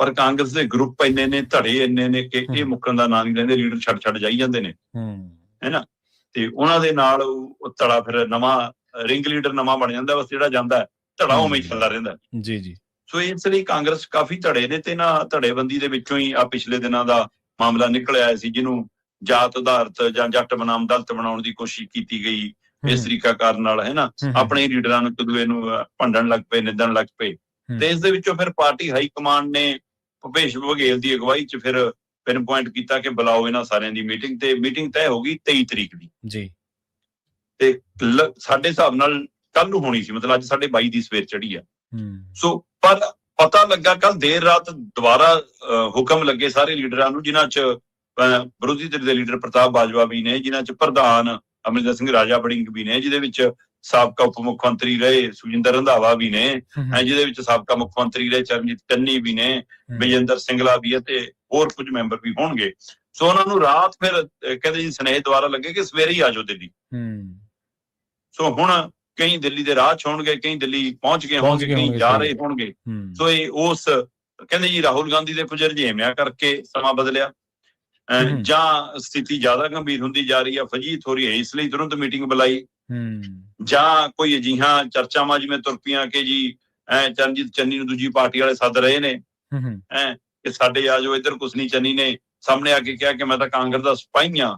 ਪਰ ਕਾਂਗਰਸ ਦੇ ਗਰੁੱਪ ਇੰਨੇ ਨੇ, ਧੜੇ ਇੰਨੇ ਨੇ ਕਿ ਇਹ ਮੁੱਕਣ ਦਾ ਨਾਂ ਨਹੀਂ ਲੈਂਦੇ। ਲੀਡਰ ਛੱਡ ਜਾਈ ਜਾਂਦੇ ਨੇ, ਹੈ ਨਾ। ਤੇ ਉਹਨਾਂ ਦੇ ਨਾਲ ਉਹ ਧੜਾ ਫਿਰ ਨਵਾਂ ਰਿੰਗ ਲੀਡਰ ਨਵਾਂ ਬਣ ਜਾਂਦਾ, ਬਸ ਜਿਹੜਾ ਜਾਂਦਾ ਧੜਾ ਉਵੇਂ ਹੀ ਚੱਲਦਾ ਰਹਿੰਦਾ। ਜੀ। ਸੋ ਇਸ ਲਈ ਕਾਂਗਰਸ ਕਾਫੀ ਧੜੇ ਨੇ ਤੇ ਨਾ ਧੜੇਬੰਦੀ ਦੇ ਵਿੱਚੋਂ ਹੀ ਆ ਪਿਛਲੇ ਦਿਨਾਂ ਦਾ ਮਾਮਲਾ ਨਿਕਲ ਆਇਆ ਸੀ, ਜਿਹਨੂੰ ਜਾਤ ਆਧਾਰਿਤ ਜਾਂ ਜੱਟ ਬਨਾਮ ਦਲਿਤ ਬਣਾਉਣ ਦੀ ਕੋਸ਼ਿਸ਼ ਕੀਤੀ ਗਈ ਇਸ ਤਰੀਕਾਕਾਰ ਨਾਲ, ਹੈ ਨਾ। ਆਪਣੇ ਲੀਡਰਾਂ ਨੂੰ ਇੱਕ ਦੂਏ ਨੂੰ ਭੰਡਣ ਲੱਗ ਪਏ, ਨਿੰਦਣ ਲੱਗ ਪਏ। ਤੇ ਇਸ ਦੇ ਵਿੱਚੋਂ ਫਿਰ ਪਾਰਟੀ ਹਾਈ ਕਮਾਂਡ ਨੇ ਭੁਪੇਸ਼ ਬਘੇਲ ਦੀ ਅਗਵਾਈ 'ਚ ਫਿਰ ਪਿਨ ਪੁਆਇੰਟ ਕੀਤਾ ਕਿ ਬੁਲਾਓ ਇਹਨਾਂ ਸਾਰਿਆਂ ਦੀ ਮੀਟਿੰਗ। ਤੇ ਮੀਟਿੰਗ ਤੈਅ ਹੋ ਗਈ 23 ਤਰੀਕ ਦੀ ਜੀ। ਤੇ ਸਾਡੇ ਹਿਸਾਬ ਨਾਲ ਕੱਲ ਨੂੰ ਹੋਣੀ ਸੀ, ਮਤਲਬ ਅੱਜ ਸਾਡੇ 22 ਦੀ ਸਵੇਰ ਚੜੀ ਆ। ਸੋ ਪਰ ਪਤਾ ਲੱਗਾ ਕੱਲ ਦੇਰ ਰਾਤ ਦੁਬਾਰਾ ਹੁਕਮ ਲੱਗੇ ਸਾਰੇ ਲੀਡਰਾਂ ਨੂੰ, ਜਿਨ੍ਹਾਂ 'ਚ ਵਿਰੋਧੀ ਧਿਰ ਦੇ ਲੀਡਰ ਪ੍ਰਤਾਪ ਬਾਜਵਾ ਵੀ ਨੇ, ਜਿਨ੍ਹਾਂ 'ਚ ਪ੍ਰਧਾਨ ਅਮਰਿੰਦਰ ਸਿੰਘ ਰਾਜਾ ਵੜਿੰਗ ਵੀ ਨੇ, ਜਿਹਦੇ ਵਿੱਚ ਸਾਬਕਾ ਉਪ ਮੁੱਖ ਮੰਤਰੀ ਰਹੇ ਸੁਖਜਿੰਦਰ ਰੰਧਾਵਾ ਵੀ ਨੇ, ਜਿਹਦੇ ਵਿੱਚ ਸਾਬਕਾ ਮੁੱਖ ਮੰਤਰੀ ਰਹੇ ਚਰਨਜੀਤ ਚੰਨੀ ਵੀ ਨੇ, ਵਿਜੇਂਦਰ ਸਿੰਗਲਾ ਵੀ ਹੈ ਤੇ ਹੋਰ ਕੁਝ ਮੈਂਬਰ ਵੀ ਹੋਣਗੇ। ਸੋ ਉਹਨਾਂ ਨੂੰ ਰਾਤ ਫਿਰ ਕਹਿੰਦੇ ਜੀ ਸੁਨੇਹੇ ਦੁਆਰਾ ਲੱਗੇ ਕਿ ਸਵੇਰੇ ਹੀ ਆ ਜਾਓ ਦਿੱਲੀ। ਸੋ ਹੁਣ ਕਈ ਦਿੱਲੀ ਦੇ ਰਾਹ 'ਚ ਹੋਣਗੇ, ਕਈ ਦਿੱਲੀ ਪਹੁੰਚ ਗਏ ਹੋਣਗੇ, ਕਈ ਜਾ ਰਹੇ ਹੋਣਗੇ। ਸੋ ਇਹ ਉਸ ਕਹਿੰਦੇ ਜੀ ਰਾਹੁਲ ਗਾਂਧੀ ਦੇ ਕੁਝ ਰੁਝੇਵਿਆਂ ਕਰਕੇ ਸਮਾਂ ਬਦਲਿਆ, ਜਾਂ ਸਥਿਤੀ ਜ਼ਿਆਦਾ ਗੰਭੀਰ ਹੁੰਦੀ ਜਾ ਰਹੀ ਹੈ, ਫਜੀਤ ਹੋ ਰਹੀ ਹੈ, ਇਸ ਲਈ ਤੁਰੰਤ ਮੀਟਿੰਗ ਬੁਲਾਈ, ਜਾਂ ਕੋਈ ਅਜਿਹੀਆਂ ਚਰਚਾਵਾਂ ਜਿਵੇਂ ਤੁਰ ਪਈਆਂ ਕਿ ਜੀ ਚਰਨਜੀਤ ਚੰਨੀ ਨੂੰ ਦੂਜੀ ਪਾਰਟੀ ਵਾਲੇ ਸੱਦ ਰਹੇ ਨੇ, ਕਿ ਸਾਡੇ ਆ ਜਾਓ ਇੱਧਰ। ਕੁਛ ਨਹੀਂ, ਚੰਨੀ ਨੇ ਸਾਹਮਣੇ ਆ ਕੇ ਕਿਹਾ ਕਿ ਮੈਂ ਤਾਂ ਕਾਂਗਰਸ ਦਾ ਸਿਪਾਹੀ ਹਾਂ।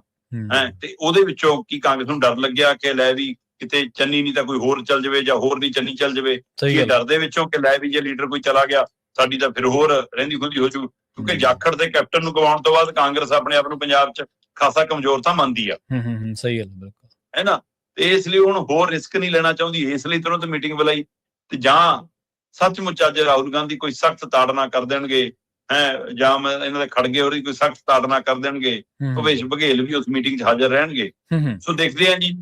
ਤੇ ਉਹਦੇ ਵਿੱਚੋਂ ਕੀ ਕਾਂਗਰਸ ਨੂੰ ਡਰ ਲੱਗਿਆ ਕਿ ਲੈ ਵੀ ਕਿਤੇ ਚੰਨੀ ਨਹੀਂ ਤਾਂ ਕੋਈ ਹੋਰ ਚੱਲ ਜਾਵੇ, ਜਾਂ ਹੋਰ ਨਹੀਂ ਚੰਨੀ ਚੱਲ ਜਾਵੇ। ਇਹ ਡਰ ਦੇ ਵਿੱਚੋਂ ਕਿ ਲੈ ਵੀ ਜੇ ਲੀਡਰ ਕੋਈ ਚਲਾ ਗਿਆ ਸਾਡੀ ਤਾਂ ਫਿਰ ਹੋਰ ਰਹਿੰਦੀ ਖੁੰਦੀ ਹੋ ਜੂ। ਕਿਉਂਕਿ ਜਾਖੜ ਦੇ ਕੈਪਟਨ ਨੂੰ ਗਵਾਉਣ ਤੋਂ ਬਾਅਦ ਕਾਂਗਰਸ ਆਪਣੇ ਆਪ ਨੂੰ ਪੰਜਾਬ 'ਚ ਖਾਸਾ ਕਮਜ਼ੋਰ ਤਾਂ ਮੰਨਦੀ ਆ, ਸਹੀ ਗੱਲ, ਬਿਲਕੁਲ, ਹੈ ਨਾ। ਤੇ ਇਸ ਲਈ ਹੁਣ ਹੋਰ ਰਿਸਕ ਨਹੀਂ ਲੈਣਾ ਚਾਹੁੰਦੀ, ਇਸ ਲਈ ਤੁਰੰਤ ਮੀਟਿੰਗ ਬੁਲਾਈ। ਤੇ ਜਾਂ ਸੱਚਮੁੱਚ ਅੱਜ ਰਾਹੁਲ ਗਾਂਧੀ ਕੋਈ ਸਖਤ ਤਾੜਨਾ ਕਰ ਦੇਣਗੇ, ਜਾਂ ਇਹਨਾਂ ਦੇ ਖੜਗੇ ਹੋਰ ਕੋਈ ਸਖਤ ਤਾੜਨਾ ਕਰ ਦੇਣਗੇ, ਭੁਪੇਸ਼ ਬਘੇਲ ਵੀ ਉਸ ਮੀਟਿੰਗ 'ਚ ਹਾਜ਼ਰ ਰਹਿਣਗੇ। ਸੋ ਦੇਖਦੇ ਹਾਂ ਜੀ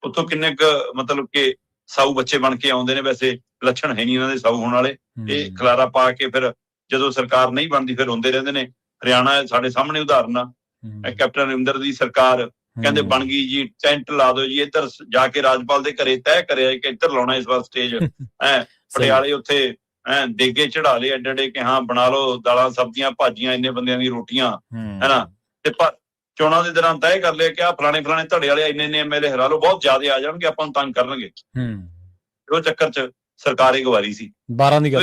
ਉੱਥੋਂ ਕਿੰਨੇ ਕੁ ਮਤਲਬ ਕਿ ਸਾਊ ਬੱਚੇ ਬਣ ਕੇ ਆਉਂਦੇ ਨੇ। ਵੈਸੇ ਲੱਛਣ ਹੈ ਨਹੀਂ ਇਹਨਾਂ ਦੇ ਸਾਊ ਹੋਣ ਵਾਲੇ। ਇਹ ਖਲਾਰਾ ਪਾ ਕੇ ਫਿਰ ਜਦੋਂ ਸਰਕਾਰ ਨਹੀਂ ਬਣਦੀ ਫਿਰ ਹੁੰਦੇ ਰਹਿੰਦੇ ਨੇ। ਹਰਿਆਣਾ ਸਾਡੇ ਸਾਹਮਣੇ ਉਦਾਹਰਨ ਆ, ਕੈਪਟਨ ਅਮਰਿੰਦਰ ਦੀ ਸਰਕਾਰ ਕਹਿੰਦੇ ਬਣ ਗਈ ਜੀ, ਟੈਂਟ ਲਾ ਦਿਓ ਜੀ, ਇੱਧਰ ਜਾ ਕੇ ਰਾਜਪਾਲ ਦੇ ਘਰੇ ਤੈਅ ਕਰਿਆ ਕਿ ਇੱਧਰ ਲਾਉਣਾ ਇਸ ਵਾਰ ਸਟੇਜ। ਪਟਿਆਲੇ ਉੱਥੇ ਦੇਗੇ ਚੜਾ ਲਏ ਐਡੇ ਐਡੇ ਕਿ ਹਾਂ ਬਣਾ ਲਓ ਦਾਲਾਂ ਸਬਜ਼ੀਆਂ ਭਾਜੀਆਂ, ਇੰਨੇ ਬੰਦਿਆਂ ਦੀ ਰੋਟੀਆਂ, ਹੈ ਨਾ। ਤੇ ਪਰ ਚੋਣਾਂ ਦੇ ਦੌਰਾਨ ਤੈਅ ਕਰ ਲਿਆ ਕਿ ਆ ਫਲਾਣੇ ਧੜੇ ਵਾਲੇ ਇੰਨੇ ਐਮਐਲਏ ਹਰਾ ਲਓ, ਬਹੁਤ ਜ਼ਿਆਦਾ ਆ ਜਾਣਗੇ, ਆਪਾਂ ਨੂੰ ਤੰਗ ਕਰਨਗੇ। ਉਹ ਚੱਕਰ 'ਚ ਸਰਕਾਰ ਹੀ ਗਵਾਰੀ ਸੀ।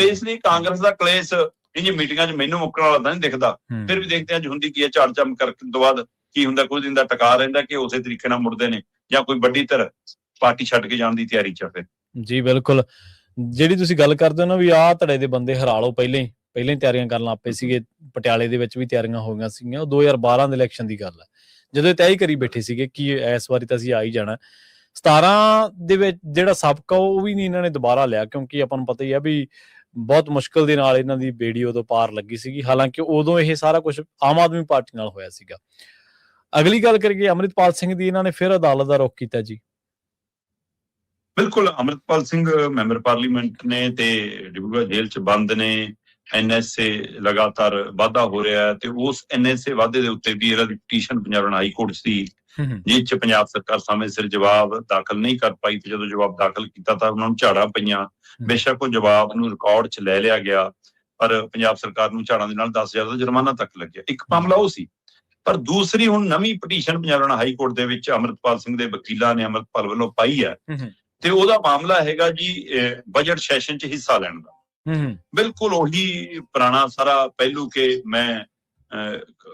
ਇਸ ਲਈ ਕਾਂਗਰਸ ਦਾ ਕਲੇਸ਼ ਇੰਜ ਮੀਟਿੰਗਾਂ 'ਚ ਮੈਨੂੰ ਮੁੱਕਣ ਵਾਲਾ ਤਾਂ ਨਹੀਂ ਦਿਖਦਾ। ਫਿਰ ਵੀ ਦੇਖਦੇ ਹਾਂ ਅੱਜ ਹੁੰਦੀ ਕੀ ਹੈ, ਝਾੜ ਝੰਮ ਕਰਨ ਤੋਂ ਬਾਅਦ ਕੀ ਹੁੰਦਾ। ਕੁਝ ਦਿਨ ਦਾ ਟਕਾ ਰਹਿੰਦਾ ਕਿ ਉਸੇ ਤਰੀਕੇ ਨਾਲ ਮੁੜਦੇ ਨੇ, ਜਾਂ ਕੋਈ ਵੱਡੀ ਧਿਰ ਪਾਰਟੀ ਛੱਡ ਕੇ ਜਾਣ ਦੀ ਤਿਆਰੀ 'ਚ ਫਿਰ। ਜੀ ਬਿਲਕੁਲ, ਜਿਹੜੀ ਤੁਸੀਂ ਗੱਲ ਕਰਦੇ ਹੋ ਨਾ ਵੀ ਆਹ ਧੜੇ ਦੇ ਬੰਦੇ ਹਰਾ ਲਓ, ਪਹਿਲਾਂ ਹੀ ਤਿਆਰੀਆਂ ਕਰਨ ਲੱਗ ਪਏ ਸੀਗੇ। ਪਟਿਆਲੇ ਦੇ ਵਿੱਚ ਵੀ ਤਿਆਰੀਆਂ ਹੋ ਗਈਆਂ ਸੀਗੀਆਂ, ਉਹ 2012 ਦੇ ਇਲੈਕਸ਼ਨ ਦੀ ਗੱਲ ਹੈ। ਜਦੋਂ ਇਹ ਤੈਅ ਹੀ ਕਰੀ ਬੈਠੇ ਸੀਗੇ ਕਿ ਇਸ ਵਾਰੀ ਤਾਂ ਅਸੀਂ ਆ ਹੀ ਜਾਣਾ। 17 ਦੇ ਵਿੱਚ ਜਿਹੜਾ ਸਬਕ ਉਹ ਵੀ ਨਹੀਂ ਇਹਨਾਂ ਨੇ ਦੁਬਾਰਾ ਲਿਆ, ਕਿਉਂਕਿ ਆਪਾਂ ਨੂੰ ਪਤਾ ਹੀ ਆ ਵੀ ਬਹੁਤ ਮੁਸ਼ਕਲ ਦੇ ਨਾਲ ਇਹਨਾਂ ਦੀ ਬੇੜੀ ਉਦੋਂ ਪਾਰ ਲੱਗੀ ਸੀਗੀ। ਹਾਲਾਂਕਿ ਉਦੋਂ ਇਹ ਸਾਰਾ ਕੁਝ ਆਮ ਆਦਮੀ ਪਾਰਟੀ ਨਾਲ ਹੋਇਆ ਸੀਗਾ। ਅਗਲੀ ਗੱਲ ਕਰੀਏ ਅੰਮ੍ਰਿਤਪਾਲ ਸਿੰਘ ਦੀ, ਇਹਨਾਂ ਨੇ ਫਿਰ ਅਦਾਲਤ ਦਾ ਰੁਖ ਕੀਤਾ ਜੀ। ਬਿਲਕੁਲ, ਅੰਮ੍ਰਿਤਪਾਲ ਸਿੰਘ ਮੈਂਬਰ ਪਾਰਲੀਮੈਂਟ ਨੇ ਤੇ ਡਿਬਰੂਗੜ੍ਹ ਜੇਲ੍ਹ 'ਚ ਬੰਦ ਨੇ। NSA ਲਗਾਤਾਰ ਵਾਧਾ ਹੋ ਰਿਹਾ ਤੇ ਉਸ NSA ਵਾਧੇ ਦੇ ਉੱਤੇ ਵੀ ਇਹਨਾਂ ਦੀ ਪਟੀਸ਼ਨ ਪੰਜਾਬ ਹਾਈ ਕੋਰਟ 'ਚ ਸੀ, ਜਿਸ 'ਚ ਪੰਜਾਬ ਸਰਕਾਰ ਸਮੇਂ ਸਿਰ ਜਵਾਬ ਦਾਖਲ ਨਹੀਂ ਕਰ ਪਾਈ ਤੇ ਜਦੋਂ ਜਵਾਬ ਦਾਖਲ ਕੀਤਾ ਤਾਂ ਉਹਨਾਂ ਨੂੰ ਝਾੜਾਂ ਪਈਆਂ। ਬੇਸ਼ੱਕ ਉਹ ਜਵਾਬ ਨੂੰ ਰਿਕਾਰਡ 'ਚ ਲੈ ਲਿਆ ਗਿਆ, ਪਰ ਪੰਜਾਬ ਸਰਕਾਰ ਨੂੰ ਝਾੜਾਂ ਦੇ ਨਾਲ 10,000 ਦਾ ਜੁਰਮਾਨਾ ਤੱਕ ਲੱਗਿਆ। ਇੱਕ ਮਾਮਲਾ ਉਹ ਸੀ, ਪਰ ਦੂਸਰੀ ਹੁਣ ਨਵੀਂ ਪਟੀਸ਼ਨ ਪੰਜਾਬ ਹਾਈ ਕੋਰਟ ਦੇ ਵਿੱਚ ਅੰਮ੍ਰਿਤਪਾਲ ਸਿੰਘ ਦੇ ਵਕੀਲਾਂ ਨੇ ਅੰਮ੍ਰਿਤਪਾਲ ਵੱਲੋਂ ਪਾਈ ਹੈ ਤੇ ਉਹਦਾ ਮਾਮਲਾ ਹੈਗਾ ਜੀ ਬਜਟ ਸੈਸ਼ਨ 'ਚ ਹਿੱਸਾ ਲੈਣ ਦਾ। ਬਿਲਕੁਲ ਉਹੀ ਪੁਰਾਣਾ ਸਾਰਾ ਪਹਿਲੂ ਕਿ ਮੈਂ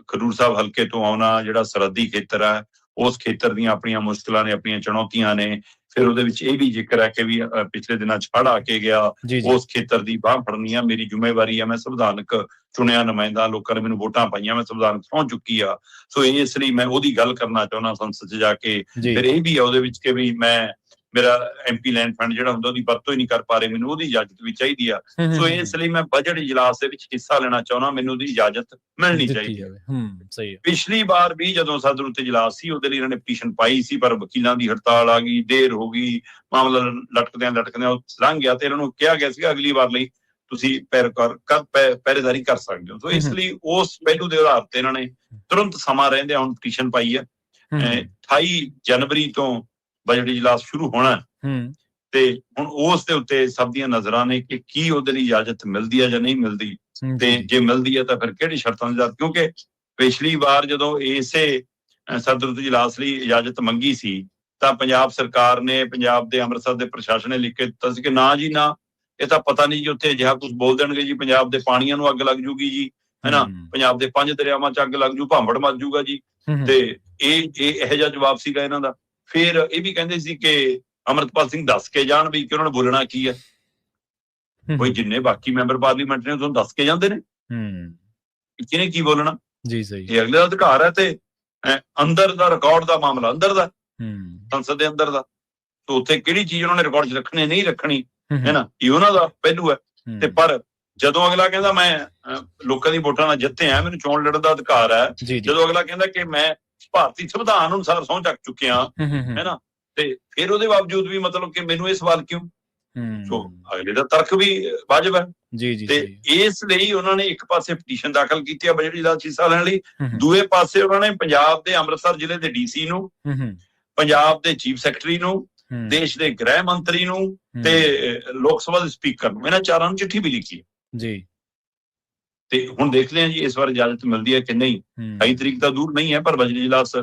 ਖਡੂਰ ਸਾਹਿਬ ਹਲਕੇ ਤੋਂ ਆਉਣਾ, ਜਿਹੜਾ ਸਰਹੱਦੀ ਖੇਤਰ ਹੈ, ਉਸ ਖੇਤਰ ਦੀਆਂ ਆਪਣੀਆਂ ਮੁਸ਼ਕਲਾਂ ਨੇ, ਆਪਣੀਆਂ ਚੁਣੌਤੀਆਂ ਨੇ। ਫਿਰ ਉਹਦੇ ਵਿੱਚ ਇਹ ਵੀ ਜ਼ਿਕਰ ਹੈ ਕਿ ਵੀ ਪਿਛਲੇ ਦਿਨਾਂ 'ਚ ਹੜ੍ਹ ਆ ਕੇ ਗਿਆ, ਉਸ ਖੇਤਰ ਦੀ ਬਾਂਹ ਫੜਨੀ ਆ, ਮੇਰੀ ਜ਼ਿੰਮੇਵਾਰੀ ਆ, ਮੈਂ ਸੰਵਿਧਾਨਕ ਚੁਣਿਆ ਨੁਮਾਇੰਦਾ, ਲੋਕਾਂ ਨੇ ਮੈਨੂੰ ਵੋਟਾਂ ਪਾਈਆਂ, ਮੈਂ ਸੰਵਿਧਾਨਕ ਸਹੁੰ ਚੁੱਕੀ ਆ। ਸੋ ਇਸ ਲਈ ਮੈਂ ਉਹਦੀ ਗੱਲ ਕਰਨਾ ਚਾਹੁੰਦਾ ਸੰਸਦ 'ਚ ਜਾ ਕੇ। ਫਿਰ ਇਹ ਵੀ ਆ ਉਹਦੇ ਵਿੱਚ ਕਿ ਵੀ ਮੇਰਾ MP ਲੈਂਡ ਫੰਡ ਜਿਹੜਾ ਹੁੰਦਾ ਉਹਦੀ ਵਰਤੋਂ ਹੀ ਨਹੀਂ ਕਰ ਪਾ ਰਹੇ, ਮੈਨੂੰ ਉਹਦੀ ਇਜਾਜ਼ਤ ਵੀ ਚਾਹੀਦੀ ਆ। ਸੋ ਇਸ ਲਈ ਮੈਂ ਬਜਟ ਇਜਲਾਸ ਦੇ ਵਿੱਚ ਹਿੱਸਾ ਲੈਣਾ ਚਾਹੁੰਦਾ, ਮੈਨੂੰ ਉਹਦੀ ਇਜਾਜ਼ਤ ਮਿਲਣੀ ਚਾਹੀਦੀ ਹੈ। ਸਹੀ ਹੈ। ਪਿਛਲੀ ਵਾਰ ਵੀ ਜਦੋਂ ਸਦਨ ਉੱਤੇ ਇਜਲਾਸ ਸੀ ਉਹਦੇ ਲਈ ਇਹਨਾਂ ਨੇ ਪਟੀਸ਼ਨ ਪਾਈ ਸੀ, ਪਰ ਵਕੀਲਾਂ ਦੀ ਹੜਤਾਲ ਆ ਗਈ, ਦੇਰ ਹੋ ਗਈ, ਮਾਮਲਾ ਲਟਕਦਿਆਂ ਉਹ ਲੰਘ ਗਿਆ ਤੇ ਇਹਨਾਂ ਨੂੰ ਕਿਹਾ ਗਿਆ ਸੀਗਾ ਅਗਲੀ ਵਾਰ ਲਈ ਤੁਸੀਂ ਪਹਿਰੇਦਾਰੀ ਕਰ ਸਕਦੇ ਹੋ। ਸੋ ਇਸ ਲਈ ਉਸ ਪਹਿਲੂ ਦੇ ਆਧਾਰ ਤੇ ਇਹਨਾਂ ਨੇ ਤੁਰੰਤ ਸਮਾਂ ਰਹਿੰਦੇ ਹੁਣ ਪਟੀਸ਼ਨ ਪਾਈ ਹੈ। 28 ਜਨਵਰੀ ਤੋਂ ਬਜਟ ਇਜਲਾਸ ਸ਼ੁਰੂ ਹੋਣਾ ਤੇ ਹੁਣ ਉਸ ਦੇ ਉੱਤੇ ਸਭ ਦੀਆਂ ਨਜ਼ਰਾਂ ਨੇ ਕਿ ਕੀ ਉਹਦੇ ਲਈ ਇਜਾਜ਼ਤ ਮਿਲਦੀ ਹੈ ਜਾਂ ਨਹੀਂ ਮਿਲਦੀ, ਤੇ ਜੇ ਮਿਲਦੀ ਹੈ ਤਾਂ ਫਿਰ ਕਿਹੜੀ ਸ਼ਰਤਾਂ ਦੇ, ਕਿਉਂਕਿ ਪਿਛਲੀ ਵਾਰ ਜਦੋਂ ਇਸੇ ਸਦਰ ਇਜਲਾਸ ਲਈ ਇਜਾਜ਼ਤ ਮੰਗੀ ਸੀ ਤਾਂ ਪੰਜਾਬ ਸਰਕਾਰ ਨੇ, ਪੰਜਾਬ ਦੇ ਅੰਮ੍ਰਿਤਸਰ ਦੇ ਪ੍ਰਸ਼ਾਸਨ ਨੇ ਲਿਖ ਕੇ ਦਿੱਤਾ ਸੀ ਕਿ ਨਾ ਜੀ ਨਾ, ਇਹ ਤਾਂ ਪਤਾ ਨਹੀਂ ਜੀ ਉੱਥੇ ਅਜਿਹਾ ਕੁਝ ਬੋਲ ਦੇਣਗੇ ਜੀ, ਪੰਜਾਬ ਦੇ ਪਾਣੀਆਂ ਨੂੰ ਅੱਗ ਲੱਗ ਜੂਗੀ ਜੀ, ਹੈਨਾ, ਪੰਜਾਬ ਦੇ 5 ਦਰਿਆਵਾਂ 'ਚ ਅੱਗ ਲੱਗ ਜੂ, ਭਾਂਬੜ ਮੱਚ ਜੂਗਾ ਜੀ। ਤੇ ਇਹ ਇਹੋ ਜਿਹਾ ਜਵਾਬ ਸੀਗਾ ਇਹਨਾਂ ਦਾ। ਫਿਰ ਇਹ ਵੀ ਕਹਿੰਦੇ ਸੀ ਕਿ ਅੰਮ੍ਰਿਤਪਾਲ ਸਿੰਘ ਦੱਸ ਕੇ ਜਾਣ ਵੀ ਕਿ ਉਹਨਾਂ ਨੇ ਬੋਲਣਾ ਕੀ ਹੈ। ਕੋਈ ਜਿੰਨੇ ਬਾਕੀ ਮੈਂਬਰ ਪਾਰਲੀਮੈਂਟ ਨੇ ਤੁਹਾਨੂੰ ਦੱਸ ਕੇ ਜਾਂਦੇ ਨੇ ਕਿਹਨੇ ਕੀ ਬੋਲਣਾ ਜੀ। ਸਹੀ, ਇਹ ਅਗਲੇ ਦਾ ਅਧਿਕਾਰ ਹੈ। ਤੇ ਅੰਦਰ ਦਾ ਰਿਕਾਰਡ ਦਾ ਮਾਮਲਾ ਅੰਦਰ ਦਾ, ਸੰਸਦ ਦੇ ਅੰਦਰ ਦਾ, ਤੇ ਉੱਥੇ ਕਿਹੜੀ ਚੀਜ਼ ਉਹਨਾਂ ਨੇ ਰਿਕਾਰਡ 'ਚ ਰੱਖਣੀ ਨਹੀਂ ਰੱਖਣੀ, ਹੈ ਨਾ, ਇਹ ਉਹਨਾਂ ਦਾ ਪਹਿਲੂ ਹੈ। ਤੇ ਪਰ ਜਦੋਂ ਅਗਲਾ ਕਹਿੰਦਾ ਮੈਂ ਲੋਕਾਂ ਦੀ ਵੋਟਾਂ ਨਾਲ ਜਿੱਤੇ ਆ, ਮੈਨੂੰ ਚੋਣ ਲੜਨ ਦਾ ਅਧਿਕਾਰ ਹੈ, ਜਦੋਂ ਅਗਲਾ ਕਹਿੰਦਾ ਕਿ ਮੈਂ ਭਾਰਤੀ ਸੰਵਿਧਾਨ ਅਨੁਸਾਰ ਸਹੁੰ ਚੱਕ ਚੁੱਕਿਆ, ਹੈ ਨਾ, ਤੇ ਫਿਰ ਉਹਦੇ ਬਾਵਜੂਦ ਵੀ ਮਤਲਬ ਕਿ ਮੈਨੂੰ ਇਹ ਸਵਾਲ ਕਿਉਂ? ਸੋ ਅਗਲੇ ਦਾ ਤਰਕ ਵੀ ਵਾਜਬ ਹੈ ਤੇ ਇਸ ਲਈ ਉਹਨਾਂ ਨੇ ਇੱਕ ਪਾਸੇ ਪਟੀਸ਼ਨ ਦਾਖਲ ਕੀਤੀ ਹੈ ਬਜਟ ਇਜਲਾਸ 'ਚ ਹਿੱਸਾ ਲੈਣ ਲਈ, ਦੂਏ ਪਾਸੇ ਉਹਨਾਂ ਨੇ ਪੰਜਾਬ ਦੇ ਅੰਮ੍ਰਿਤਸਰ ਜ਼ਿਲ੍ਹੇ ਦੇ DC ਨੂੰ, ਪੰਜਾਬ ਦੇ ਚੀਫ ਸੈਕਟਰੀ ਨੂੰ, ਦੇਸ਼ ਦੇ ਗ੍ਰਹਿ ਮੰਤਰੀ ਨੂੰ ਤੇ ਲੋਕ ਸਭਾ ਦੇ ਸਪੀਕਰ ਨੂੰ, ਇਹਨਾਂ ਚਾਰਾਂ ਨੂੰ ਚਿੱਠੀ ਵੀ ਲਿਖੀ ਜੀ। ਤੇ ਹੁਣ ਦੇਖਦੇ ਹਾਂ ਜੀ ਇਸ ਵਾਰ ਇਜਾਜ਼ਤ ਮਿਲਦੀ ਹੈ ਕਿ ਨਹੀਂ। 28 ਤਰੀਕ ਤਾਂ ਦੂਰ ਨਹੀਂ ਹੈ, ਪਰ ਬਜਟ ਇਜਲਾਸ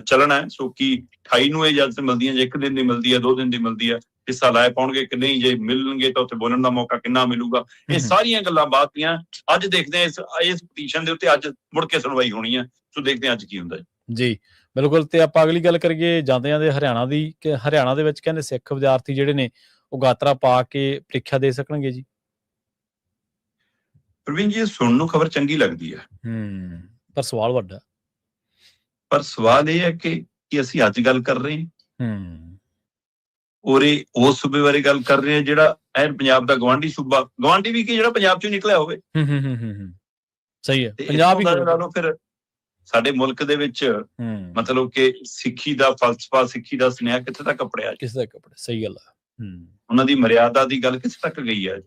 ਚੱਲਣਾ ਹੈ। ਸੋ ਕੀ 28 ਨੂੰ ਇਹ ਇਜਾਜ਼ਤ ਮਿਲਦੀ ਹੈ, ਜੇ 1 ਦਿਨ ਦੀ ਮਿਲਦੀ ਹੈ, 2 ਦਿਨ ਦੀ ਮਿਲਦੀ ਹੈ, ਹਿੱਸਾ ਲੈ ਪਾਉਣਗੇ ਕਿ ਨਹੀਂ, ਜੇ ਮਿਲਣਗੇ ਤਾਂ ਉੱਥੇ ਬੋਲਣ ਦਾ ਮੌਕਾ ਕਿੰਨਾ ਮਿਲੂਗਾ, ਇਹ ਸਾਰੀਆਂ ਗੱਲਾਂ ਬਾਤ ਦੀਆਂ ਅੱਜ ਦੇਖਦੇ ਹਾਂ। ਇਸ ਪਟੀਸ਼ਨ ਦੇ ਉੱਤੇ ਅੱਜ ਮੁੜ ਕੇ ਸੁਣਵਾਈ ਹੋਣੀ ਹੈ, ਸੋ ਦੇਖਦੇ ਹਾਂ ਅੱਜ ਕੀ ਹੁੰਦਾ ਜੀ। ਬਿਲਕੁਲ। ਤੇ ਆਪਾਂ ਅਗਲੀ ਗੱਲ ਕਰੀਏ ਜਾਂਦੇ ਹਰਿਆਣਾ ਦੀ, ਕਿ ਹਰਿਆਣਾ ਦੇ ਵਿੱਚ ਕਹਿੰਦੇ ਸਿੱਖ ਵਿਦਿਆਰਥੀ ਜਿਹੜੇ ਨੇ ਉਹ ਗਾਤਰਾ ਪਾ ਕੇ ਪ੍ਰੀਖਿਆ ਦੇ ਸਕਣਗੇ ਜੀ। ਪ੍ਰਵੀਨ ਜੀ, ਸੁਣਨ ਨੂੰ ਖਬਰ ਚੰਗੀ ਲੱਗਦੀ ਹੈ, ਪਰ ਸਵਾਲ ਵੱਡਾ। ਪਰ ਸਵਾਲ ਇਹ ਹੈ ਕਿ ਅਸੀਂ ਅੱਜ ਗੱਲ ਕਰ ਰਹੇ ਹਾਂ ਔਰੇ ਉਸ ਸੂਬੇ ਬਾਰੇ ਗੱਲ ਕਰ ਰਹੇ ਹਾਂ ਜਿਹੜਾ ਐਨ ਪੰਜਾਬ ਦਾ ਗਵਾਂਢੀ ਸੂਬਾ, ਗਵਾਂਢੀ ਵੀ ਕਿ ਜਿਹੜਾ ਪੰਜਾਬ ਚੋਂ ਨਿਕਲਿਆ ਹੋਵੇ। ਸਹੀ ਹੈ, ਪੰਜਾਬ ਹੀ ਨਾਲੋਂ ਫਿਰ ਸਾਡੇ ਮੁਲਕ ਦੇ ਵਿੱਚ ਮਤਲਬ ਕਿ ਸਿੱਖੀ ਦਾ ਫਲਸਫਾ, ਸਿੱਖੀ ਦਾ ਸੁਨੇਹਾ ਕਿੱਥੇ ਤੱਕ ਪੜਿਆ, ਕਿਸੇ ਤੱਕ ਪੜਿਆ। ਸਹੀ ਗੱਲ ਹੈ। ਉਹਨਾਂ ਦੀ ਮਰਿਆਦਾ ਦੀ ਗੱਲ ਕਿੱਥੇ ਤੱਕ ਗਈ ਹੈ।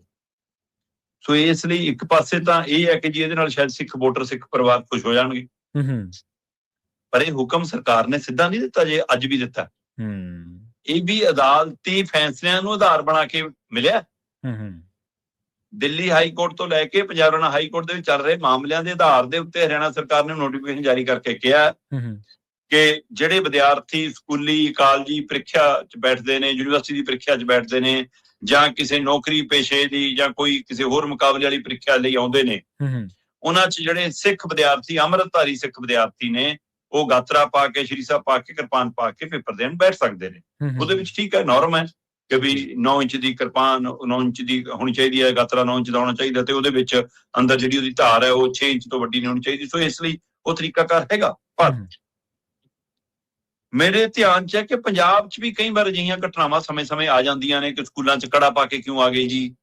ਸੋ ਇਸ ਲਈ ਇੱਕ ਪਾਸੇ ਤਾਂ ਇਹ ਹੈ ਕਿ ਜੀ ਇਹਦੇ ਨਾਲ ਸ਼ਾਇਦ ਸਿੱਖ ਵੋਟਰ, ਸਿੱਖ ਪਰਿਵਾਰ ਖੁਸ਼ ਹੋ ਜਾਣਗੇ, ਪਰ ਇਹ ਹੁਕਮ ਸਰਕਾਰ ਨੇ ਸਿੱਧਾ ਨਹੀਂ ਦਿੱਤਾ, ਜੇ ਅੱਜ ਵੀ ਦਿੱਤਾ ਇਹ ਵੀ ਅਦਾਲਤੀ ਫੈਸਲਿਆਂ ਨੂੰ ਆਧਾਰ ਬਣਾ ਕੇ ਮਿਲਿਆ। ਦਿੱਲੀ ਹਾਈ ਕੋਰਟ ਤੋਂ ਲੈ ਕੇ ਪੰਜਾਬ ਹਾਈ ਕੋਰਟ ਦੇ ਵਿੱਚ ਚੱਲ ਰਹੇ ਮਾਮਲਿਆਂ ਦੇ ਆਧਾਰ ਦੇ ਉੱਤੇ ਹਰਿਆਣਾ ਸਰਕਾਰ ਨੇ ਨੋਟੀਫਿਕੇਸ਼ਨ ਜਾਰੀ ਕਰਕੇ ਕਿਹਾ ਕਿ ਜਿਹੜੇ ਵਿਦਿਆਰਥੀ ਸਕੂਲੀ, ਕਾਲਜੀ ਪ੍ਰੀਖਿਆ 'ਚ ਬੈਠਦੇ ਨੇ, ਯੂਨੀਵਰਸਿਟੀ ਦੀ ਪ੍ਰੀਖਿਆ 'ਚ ਬੈਠਦੇ ਨੇ, ਜਾਂ ਕਿਸੇ ਨੌਕਰੀ ਪੇਸ਼ੇ ਦੀ ਜਾਂ ਕੋਈ ਕਿਸੇ ਹੋਰ ਮੁਕਾਬਲੇ ਵਾਲੀ ਪ੍ਰੀਖਿਆ ਲਈ ਆਉਂਦੇ ਨੇ, ਉਹਨਾਂ 'ਚ ਜਿਹੜੇ ਸਿੱਖ ਵਿਦਿਆਰਥੀ, ਅੰਮ੍ਰਿਤਧਾਰੀ ਸਿੱਖ ਵਿਦਿਆਰਥੀ ਨੇ, ਉਹ ਗਾਤਰਾ ਪਾ ਕੇ, ਸ਼੍ਰੀ ਸਾਹਿਬ ਪਾ ਕੇ, ਕਿਰਪਾਨ ਪਾ ਕੇ ਪੇਪਰ ਦੇਣ ਬੈਠ ਸਕਦੇ ਨੇ। ਉਹਦੇ ਵਿੱਚ ਠੀਕ ਹੈ, ਨੋਰਮ ਹੈ ਕਿ ਵੀ 9 ਇੰਚ ਦੀ ਕਿਰਪਾਨ 9 ਇੰਚ ਦੀ ਹੋਣੀ ਚਾਹੀਦੀ ਹੈ, ਗਾਤਰਾ 9 ਇੰਚ ਦਾ ਹੋਣਾ ਚਾਹੀਦਾ, ਤੇ ਉਹਦੇ ਵਿੱਚ ਅੰਦਰ ਜਿਹੜੀ ਉਹਦੀ ਧਾਰ ਹੈ ਉਹ 6 ਇੰਚ ਤੋਂ ਵੱਡੀ ਨਹੀਂ ਹੋਣੀ ਚਾਹੀਦੀ। ਸੋ ਇਸ ਲਈ ਉਹ ਤਰੀਕਾਕਾਰ ਹੈਗਾ। ਪਰ ਮੇਰੇ ਧਿਆਨ 'ਚ ਹੈ ਕਿ ਪੰਜਾਬ 'ਚ ਵੀ ਕਈ ਵਾਰ ਅਜਿਹੀਆਂ ਘਟਨਾਵਾਂ ਸਮੇਂ-ਸਮੇਂ ਆ ਜਾਂਦੀਆਂ ਨੇ ਕਿ ਸਕੂਲਾਂ 'ਚ ਕੜਾ ਪਾ ਕੇ ਕਿਉਂ ਆ ਗਏ ਜੀ,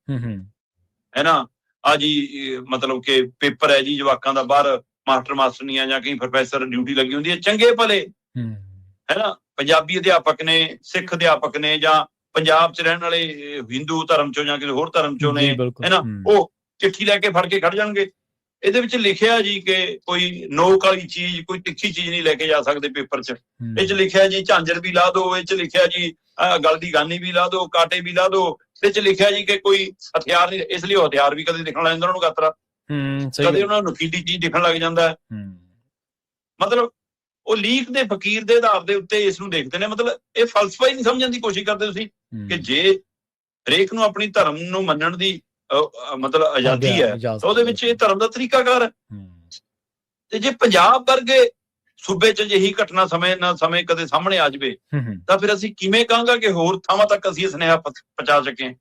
ਹੈ ਨਾ? ਆ ਜੀ ਮਤਲਬ ਕਿ ਪੇਪਰ ਹੈ ਜੀ ਜਵਾਕਾਂ ਦਾ, ਬਾਹਰ ਮਾਸਟਰਨੀਆਂ ਜਾਂ ਕਈ ਪ੍ਰੋਫੈਸਰ ਡਿਊਟੀ ਲੱਗੀ ਹੁੰਦੀ ਹੈ, ਚੰਗੇ ਭਲੇ, ਹੈ ਨਾ? ਪੰਜਾਬੀ ਅਧਿਆਪਕ ਨੇ, ਸਿੱਖ ਅਧਿਆਪਕ ਨੇ, ਜਾਂ ਪੰਜਾਬ 'ਚ ਰਹਿਣ ਵਾਲੇ ਹਿੰਦੂ ਧਰਮ 'ਚੋਂ ਜਾਂ ਕਿਸੇ ਹੋਰ ਧਰਮ 'ਚੋਂ ਨੇ, ਹੈ ਨਾ? ਉਹ ਚਿੱਠੀ ਲੈ ਕੇ ਫੜ ਕੇ ਖੜ ਜਾਣਗੇ। ਇਹਦੇ ਵਿੱਚ ਲਿਖਿਆ ਜੀ ਕਿ ਕੋਈ ਨੋਕ ਵਾਲੀ ਚੀਜ਼, ਕੋਈ ਤਿੱਖੀ ਚੀਜ਼ ਨਹੀਂ ਲੈ ਕੇ ਜਾ ਸਕਦੇ ਪੇਪਰ 'ਚ। ਇਹ 'ਚ ਲਿਖਿਆ ਜੀ ਝਾਂਜਰ ਵੀ ਲਾ ਦਿਓ, ਇਹ 'ਚ ਲਿਖਿਆ ਜੀ ਗਲ ਦੀ ਗਾਨੀ ਵੀ ਲਾ ਦਿਓ, ਕਾਂਟੇ ਵੀ ਲਾ ਦਿਓ, ਇਹ 'ਚ ਲਿਖਿਆ ਜੀ ਕਿ ਕੋਈ ਹਥਿਆਰ ਨਹੀਂ, ਇਸ ਲਈ ਉਹ ਹਥਿਆਰ ਵੀ ਕਦੇ ਦਿਖਣ ਲੱਗ ਜਾਂਦਾ ਉਹਨਾਂ ਨੂੰ ਗਾਤਰਾ, ਕਦੇ ਉਹਨਾਂ ਨੂੰ ਨੁਕੀਲੀ ਚੀਜ਼ ਦਿਖਣ ਲੱਗ ਜਾਂਦਾ। ਮਤਲਬ ਉਹ ਲੀਕ ਦੇ ਫਕੀਰ ਦੇ ਆਧਾਰ ਦੇ ਉੱਤੇ ਇਸ ਨੂੰ ਦੇਖਦੇ ਨੇ। ਮਤਲਬ ਇਹ ਫਲਸਫਾ ਹੀ ਨਹੀਂ ਸਮਝਣ ਦੀ ਕੋਸ਼ਿਸ਼ ਕਰਦੇ ਤੁਸੀਂ ਕਿ ਜੇ ਹਰੇਕ ਨੂੰ ਆਪਣੀ ਧਰਮ ਨੂੰ ਮੰਨਣ ਦੀ ਮਤਲਬ ਆਜ਼ਾਦੀ ਹੈ, ਤਾਂ ਉਹਦੇ ਵਿੱਚ ਇਹ ਧਰਮ ਦਾ ਤਰੀਕਾਕਾਰ ਹੈ। ਤੇ ਜੇ ਪੰਜਾਬ ਵਰਗੇ ਸੂਬੇ 'ਚ ਅਜਿਹੀ ਘਟਨਾ ਸਮੇਂ ਨਾ ਸਮੇਂ ਕਦੇ ਸਾਹਮਣੇ ਆ ਜਾਵੇ, ਤਾਂ ਫਿਰ ਅਸੀਂ ਕਿਵੇਂ ਕਹਾਂਗਾ ਕਿ ਹੋਰ ਥਾਵਾਂ ਤੱਕ ਅਸੀਂ ਇਹ ਸੁਨੇਹਾ ਪਹੁੰਚਾ ਸਕੇ।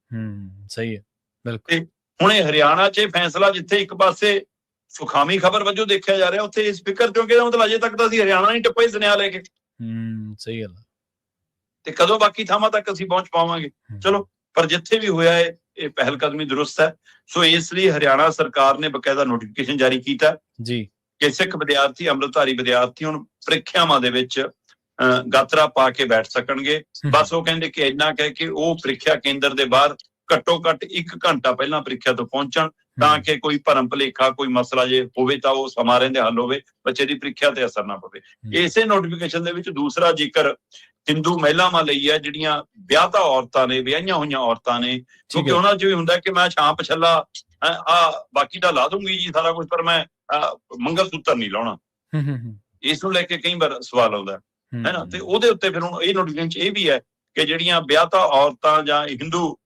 ਸਹੀ ਹੈ, ਬਿਲਕੁਲ। ਹੁਣ ਇਹ ਹਰਿਆਣਾ 'ਚ ਫੈਸਲਾ ਜਿੱਥੇ ਇੱਕ ਪਾਸੇ ਸੁਖਾਵੀਂ ਖਬਰ ਵਜੋਂ ਦੇਖਿਆ ਜਾ ਰਿਹਾ, ਉੱਥੇ ਇਸ ਫਿਕਰ ਕਿਉਂਕਿ ਇਹਦਾ ਮਤਲਬ ਅਜੇ ਤੱਕ ਤਾਂ ਅਸੀਂ ਹਰਿਆਣਾ ਨਹੀਂ ਟੱਪੇ ਸੁਨੇਹਾ ਲੈ ਕੇ। ਸਹੀ ਗੱਲ। ਤੇ ਕਦੋਂ ਬਾਕੀ ਥਾਵਾਂ ਤੱਕ ਅਸੀਂ ਪਹੁੰਚ ਪਾਵਾਂਗੇ? ਚਲੋ, ਪਰ ਜਿੱਥੇ ਵੀ ਹੋਇਆ ਹੈ ਇਹ ਪਹਿਲ ਕਦਮੀ ਦਰੁਸਤ ਹੈ। ਸੋ ਇਸ ਲਈ ਹਰਿਆਣਾ ਸਰਕਾਰ ਨੇ ਬਕਾਇਦਾ ਨੋਟੀਫਿਕੇਸ਼ਨ ਜਾਰੀ ਕੀਤਾ ਜੀ ਕਿ ਸਿੱਖ ਵਿਦਿਆਰਥੀ, ਅੰਮ੍ਰਿਤਧਾਰੀ ਵਿਦਿਆਰਥੀ ਹੁਣ ਪ੍ਰੀਖਿਆਵਾਂ ਦੇ ਵਿੱਚ ਗਾਤਰਾ ਪਾ ਕੇ ਬੈਠ ਸਕਣਗੇ। ਬਸ ਉਹ ਕਹਿੰਦੇ ਕਿ ਇੰਨਾ ਕਹਿ ਕੇ ਉਹ ਪ੍ਰੀਖਿਆ ਕੇਂਦਰ ਦੇ ਬਾਹਰ ਘੱਟੋ ਘੱਟ 1 ਘੰਟਾ ਪਹਿਲਾਂ ਪ੍ਰੀਖਿਆ ਤੋਂ ਪਹੁੰਚਣ, ਤਾਂ ਕਿ ਕੋਈ ਭਰਮ ਭੁਲੇਖਾ, ਕੋਈ ਮਸਲਾ ਜੇ ਹੋਵੇ ਤਾਂ ਉਹ ਸਮਾਂ ਰਹਿੰਦੇ ਹੱਲ ਹੋਵੇ, ਬੱਚੇ ਦੀ ਪ੍ਰੀਖਿਆ ਤੇ ਅਸਰ ਨਾ ਪਵੇ। ਇਸੇ ਨੋਟੀਫਿਕੇਸ਼ਨ ਦੇ ਵਿੱਚ ਦੂਸਰਾ ਜ਼ਿਕਰ ਹਿੰਦੂ ਮਹਿਲਾਵਾਂ ਲਈ ਹੈ, ਜਿਹੜੀਆਂ ਵਿਆਹਤਾ ਔਰਤਾਂ ਨੇ, ਵਿਆਹੀਆਂ ਹੋਈਆਂ ਔਰਤਾਂ ਨੇ, ਕਿਉਂਕਿ ਉਹਨਾਂ 'ਚ ਵੀ ਹੁੰਦਾ ਕਿ ਮੈਂ ਛਾਂ ਪਛੱਲਾ ਬਾਕੀ ਤਾਂ ਲਾ ਦੂੰਗੀ ਜੀ ਸਾਰਾ ਕੁਝ, ਪਰ ਮੈਂ ਮੰਗਲ ਸੂਤਰ ਨਹੀਂ ਲਾਉਣਾ। ਇਸ ਨੂੰ ਲੈ ਕੇ ਕਈ ਵਾਰ ਸਵਾਲ ਆਉਂਦਾ ਹੈ ਨਾ। ਤੇ ਉਹਦੇ ਉੱਤੇ ਫਿਰ ਹੁਣ ਇਹ ਨੋਟੀਫਿਕੇਸ਼ਨ 'ਚ ਇਹ ਵੀ ਹੈ ਕਿ ਜਿਹੜੀਆਂ ਵਿਆਹਤਾ ਔਰਤਾਂ ਜਾਂ ਹਿੰਦੂ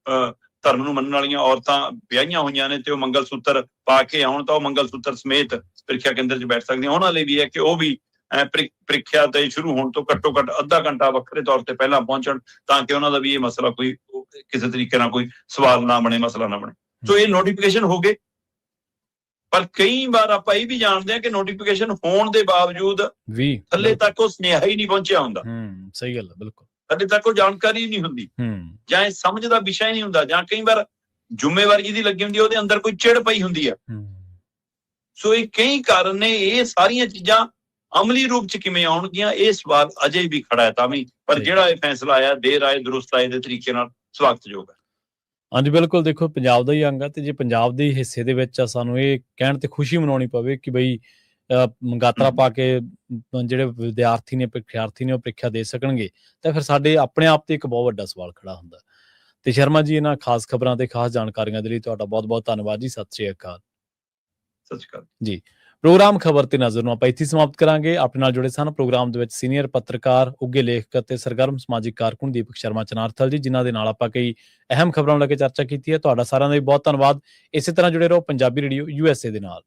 ਧਰਮ ਨੂੰ ਮੰਨਣ ਵਾਲੀਆਂ ਔਰਤਾਂ ਵਿਆਹੀਆਂ ਹੋਈਆਂ ਨੇ ਤੇ ਉਹ ਮੰਗਲ ਸੂਤਰ ਪਾ ਕੇ ਆਉਣ, ਤਾਂ ਉਹ ਮੰਗਲ ਸੂਤਰ ਸਮੇਤ ਪ੍ਰੀਖਿਆ ਕੇਂਦਰ 'ਚ ਬੈਠ ਸਕਦੀਆਂ। ਉਹਨਾਂ ਲਈ ਵੀ ਹੈ ਕਿ ਉਹ ਵੀ ਪ੍ਰੀਖਿਆ ਤੇ ਸ਼ੁਰੂ ਹੋਣ ਤੋਂ ਘੱਟੋ ਘੱਟ ਅੱਧਾ ਘੰਟਾ ਵੱਖਰੇ ਤੌਰ ਤੇ ਪਹਿਲਾਂ ਪਹੁੰਚਣ, ਤਾਂ ਕਿ ਉਹਨਾਂ ਦਾ ਵੀ ਇਹ ਮਸਲਾ ਕੋਈ ਕਿਸੇ ਤਰੀਕੇ ਨਾਲ ਕੋਈ ਸਵਾਲ ਨਾ ਬਣੇ, ਮਸਲਾ ਨਾ ਬਣੇ। ਸੋ ਇਹ ਨੋਟੀਫਿਕੇਸ਼ਨ ਹੋ ਗਏ, ਪਰ ਕਈ ਵਾਰ ਆਪਾਂ ਇਹ ਵੀ ਜਾਣਦੇ ਹਾਂ ਕਿ ਨੋਟੀਫਿਕੇਸ਼ਨ ਹੋਣ ਦੇ ਬਾਵਜੂਦ ਵੀ ਥੱਲੇ ਤੱਕ ਉਹ ਸੁਨੇਹਾ ਹੀ ਨਹੀਂ ਪਹੁੰਚਿਆ ਹੁੰਦਾ। ਸਹੀ ਗੱਲ ਹੈ, ਬਿਲਕੁਲ। ਥੱਲੇ ਤੱਕ ਉਹ ਜਾਣਕਾਰੀ ਨਹੀਂ ਹੁੰਦੀ, ਜਾਂ ਇਹ ਸਮਝ ਦਾ ਵਿਸ਼ਾ ਹੀ ਨਹੀਂ ਹੁੰਦਾ, ਜਾਂ ਕਈ ਵਾਰ ਜ਼ਿੰਮੇਵਾਰੀ ਜਿਹਦੀ ਲੱਗੀ ਹੁੰਦੀ ਹੈ ਉਹਦੇ ਅੰਦਰ ਕੋਈ ਚਿੜ ਪਈ ਹੁੰਦੀ ਹੈ। ਸੋ ਇਹ ਕਈ ਕਾਰਨ ਨੇ। ਇਹ ਸਾਰੀਆਂ ਚੀਜ਼ਾਂ ਅਮਲੀ ਰੂਪ 'ਚ ਕਿਵੇਂ ਆਉਣਗੀਆਂ, ਇਹ ਸਵਾਲ ਅਜੇ ਵੀ ਖੜਾ ਹੈ ਤਾਂ ਵੀ। ਪਰ ਜਿਹੜਾ ਇਹ ਫੈਸਲਾ ਆਇਆ, ਦੇਰ ਆਏ ਦਰੁਸਤ ਆਏ ਦੇ ਤਰੀਕੇ ਨਾਲ ਸਵਾਗਤਯੋਗ ਹੈ। ਹਾਂਜੀ, ਬਿਲਕੁਲ। ਦੇਖੋ, ਪੰਜਾਬ ਦਾ ਹੀ ਅੰਗ ਹੈ, ਤੇ ਜੇ ਪੰਜਾਬ ਦੇ ਹਿੱਸੇ ਦੇ ਵਿੱਚ ਸਾਨੂੰ ਇਹ ਕਹਿਣ ਤੇ ਖੁਸ਼ੀ ਮਨਾਉਣੀ ਪਵੇ ਕਿ ਬਈ ਗਾਤਰਾ ਪਾ ਕੇ ਜਿਹੜੇ ਵਿਦਿਆਰਥੀ ਨੇ, ਪ੍ਰੀਖਿਆਰਥੀ ਨੇ, ਉਹ ਪ੍ਰੀਖਿਆ ਦੇ ਸਕਣਗੇ, ਤਾਂ ਫਿਰ ਸਾਡੇ ਆਪਣੇ ਆਪ ਤੇ ਇੱਕ ਬਹੁਤ ਵੱਡਾ ਸਵਾਲ ਖੜਾ ਹੁੰਦਾ। ਤੇ ਸ਼ਰਮਾ ਜੀ, ਇਹਨਾਂ ਖਾਸ ਖਬਰਾਂ ਤੇ ਖਾਸ ਜਾਣਕਾਰੀਆਂ ਦੇ ਲਈ ਤੁਹਾਡਾ ਬਹੁਤ ਬਹੁਤ ਧੰਨਵਾਦ ਜੀ। ਸਤਿ ਸ਼੍ਰੀ ਅਕਾਲ। ਸਤਿ ਸ਼੍ਰੀ ਅਕਾਲ ਜੀ। ਪ੍ਰੋਗਰਾਮ ਖਬਰ ਤੇ ਨਜ਼ਰ ਨੂੰ ਆਪਾਂ ਇੱਥੇ ਸਮਾਪਤ ਕਰਾਂਗੇ। ਆਪਣੇ ਨਾਲ ਜੁੜੇ ਸਨ ਪ੍ਰੋਗਰਾਮ ਦੇ ਵਿੱਚ ਸੀਨੀਅਰ ਪੱਤਰਕਾਰ, ਉੱਘੇ ਲੇਖਕ ਅਤੇ ਸਰਗਰਮ ਸਮਾਜਿਕ ਕਾਰਕੁਨ ਦੀਪਕ ਸ਼ਰਮਾ ਚਨਾਰਥਲ ਜੀ, ਜਿਨ੍ਹਾਂ ਦੇ ਨਾਲ ਆਪਾਂ ਕਈ ਅਹਿਮ ਖਬਰਾਂ ਨੂੰ ਲੈ ਕੇ ਚਰਚਾ ਕੀਤੀ ਹੈ। ਤੁਹਾਡਾ ਸਾਰਿਆਂ ਦਾ ਵੀ ਬਹੁਤ ਧੰਨਵਾਦ। ਇਸੇ ਤਰ੍ਹਾਂ ਜੁੜੇ ਰਹੋ ਪੰਜਾਬੀ ਰੇਡੀਓ USA ਦੇ ਨਾਲ।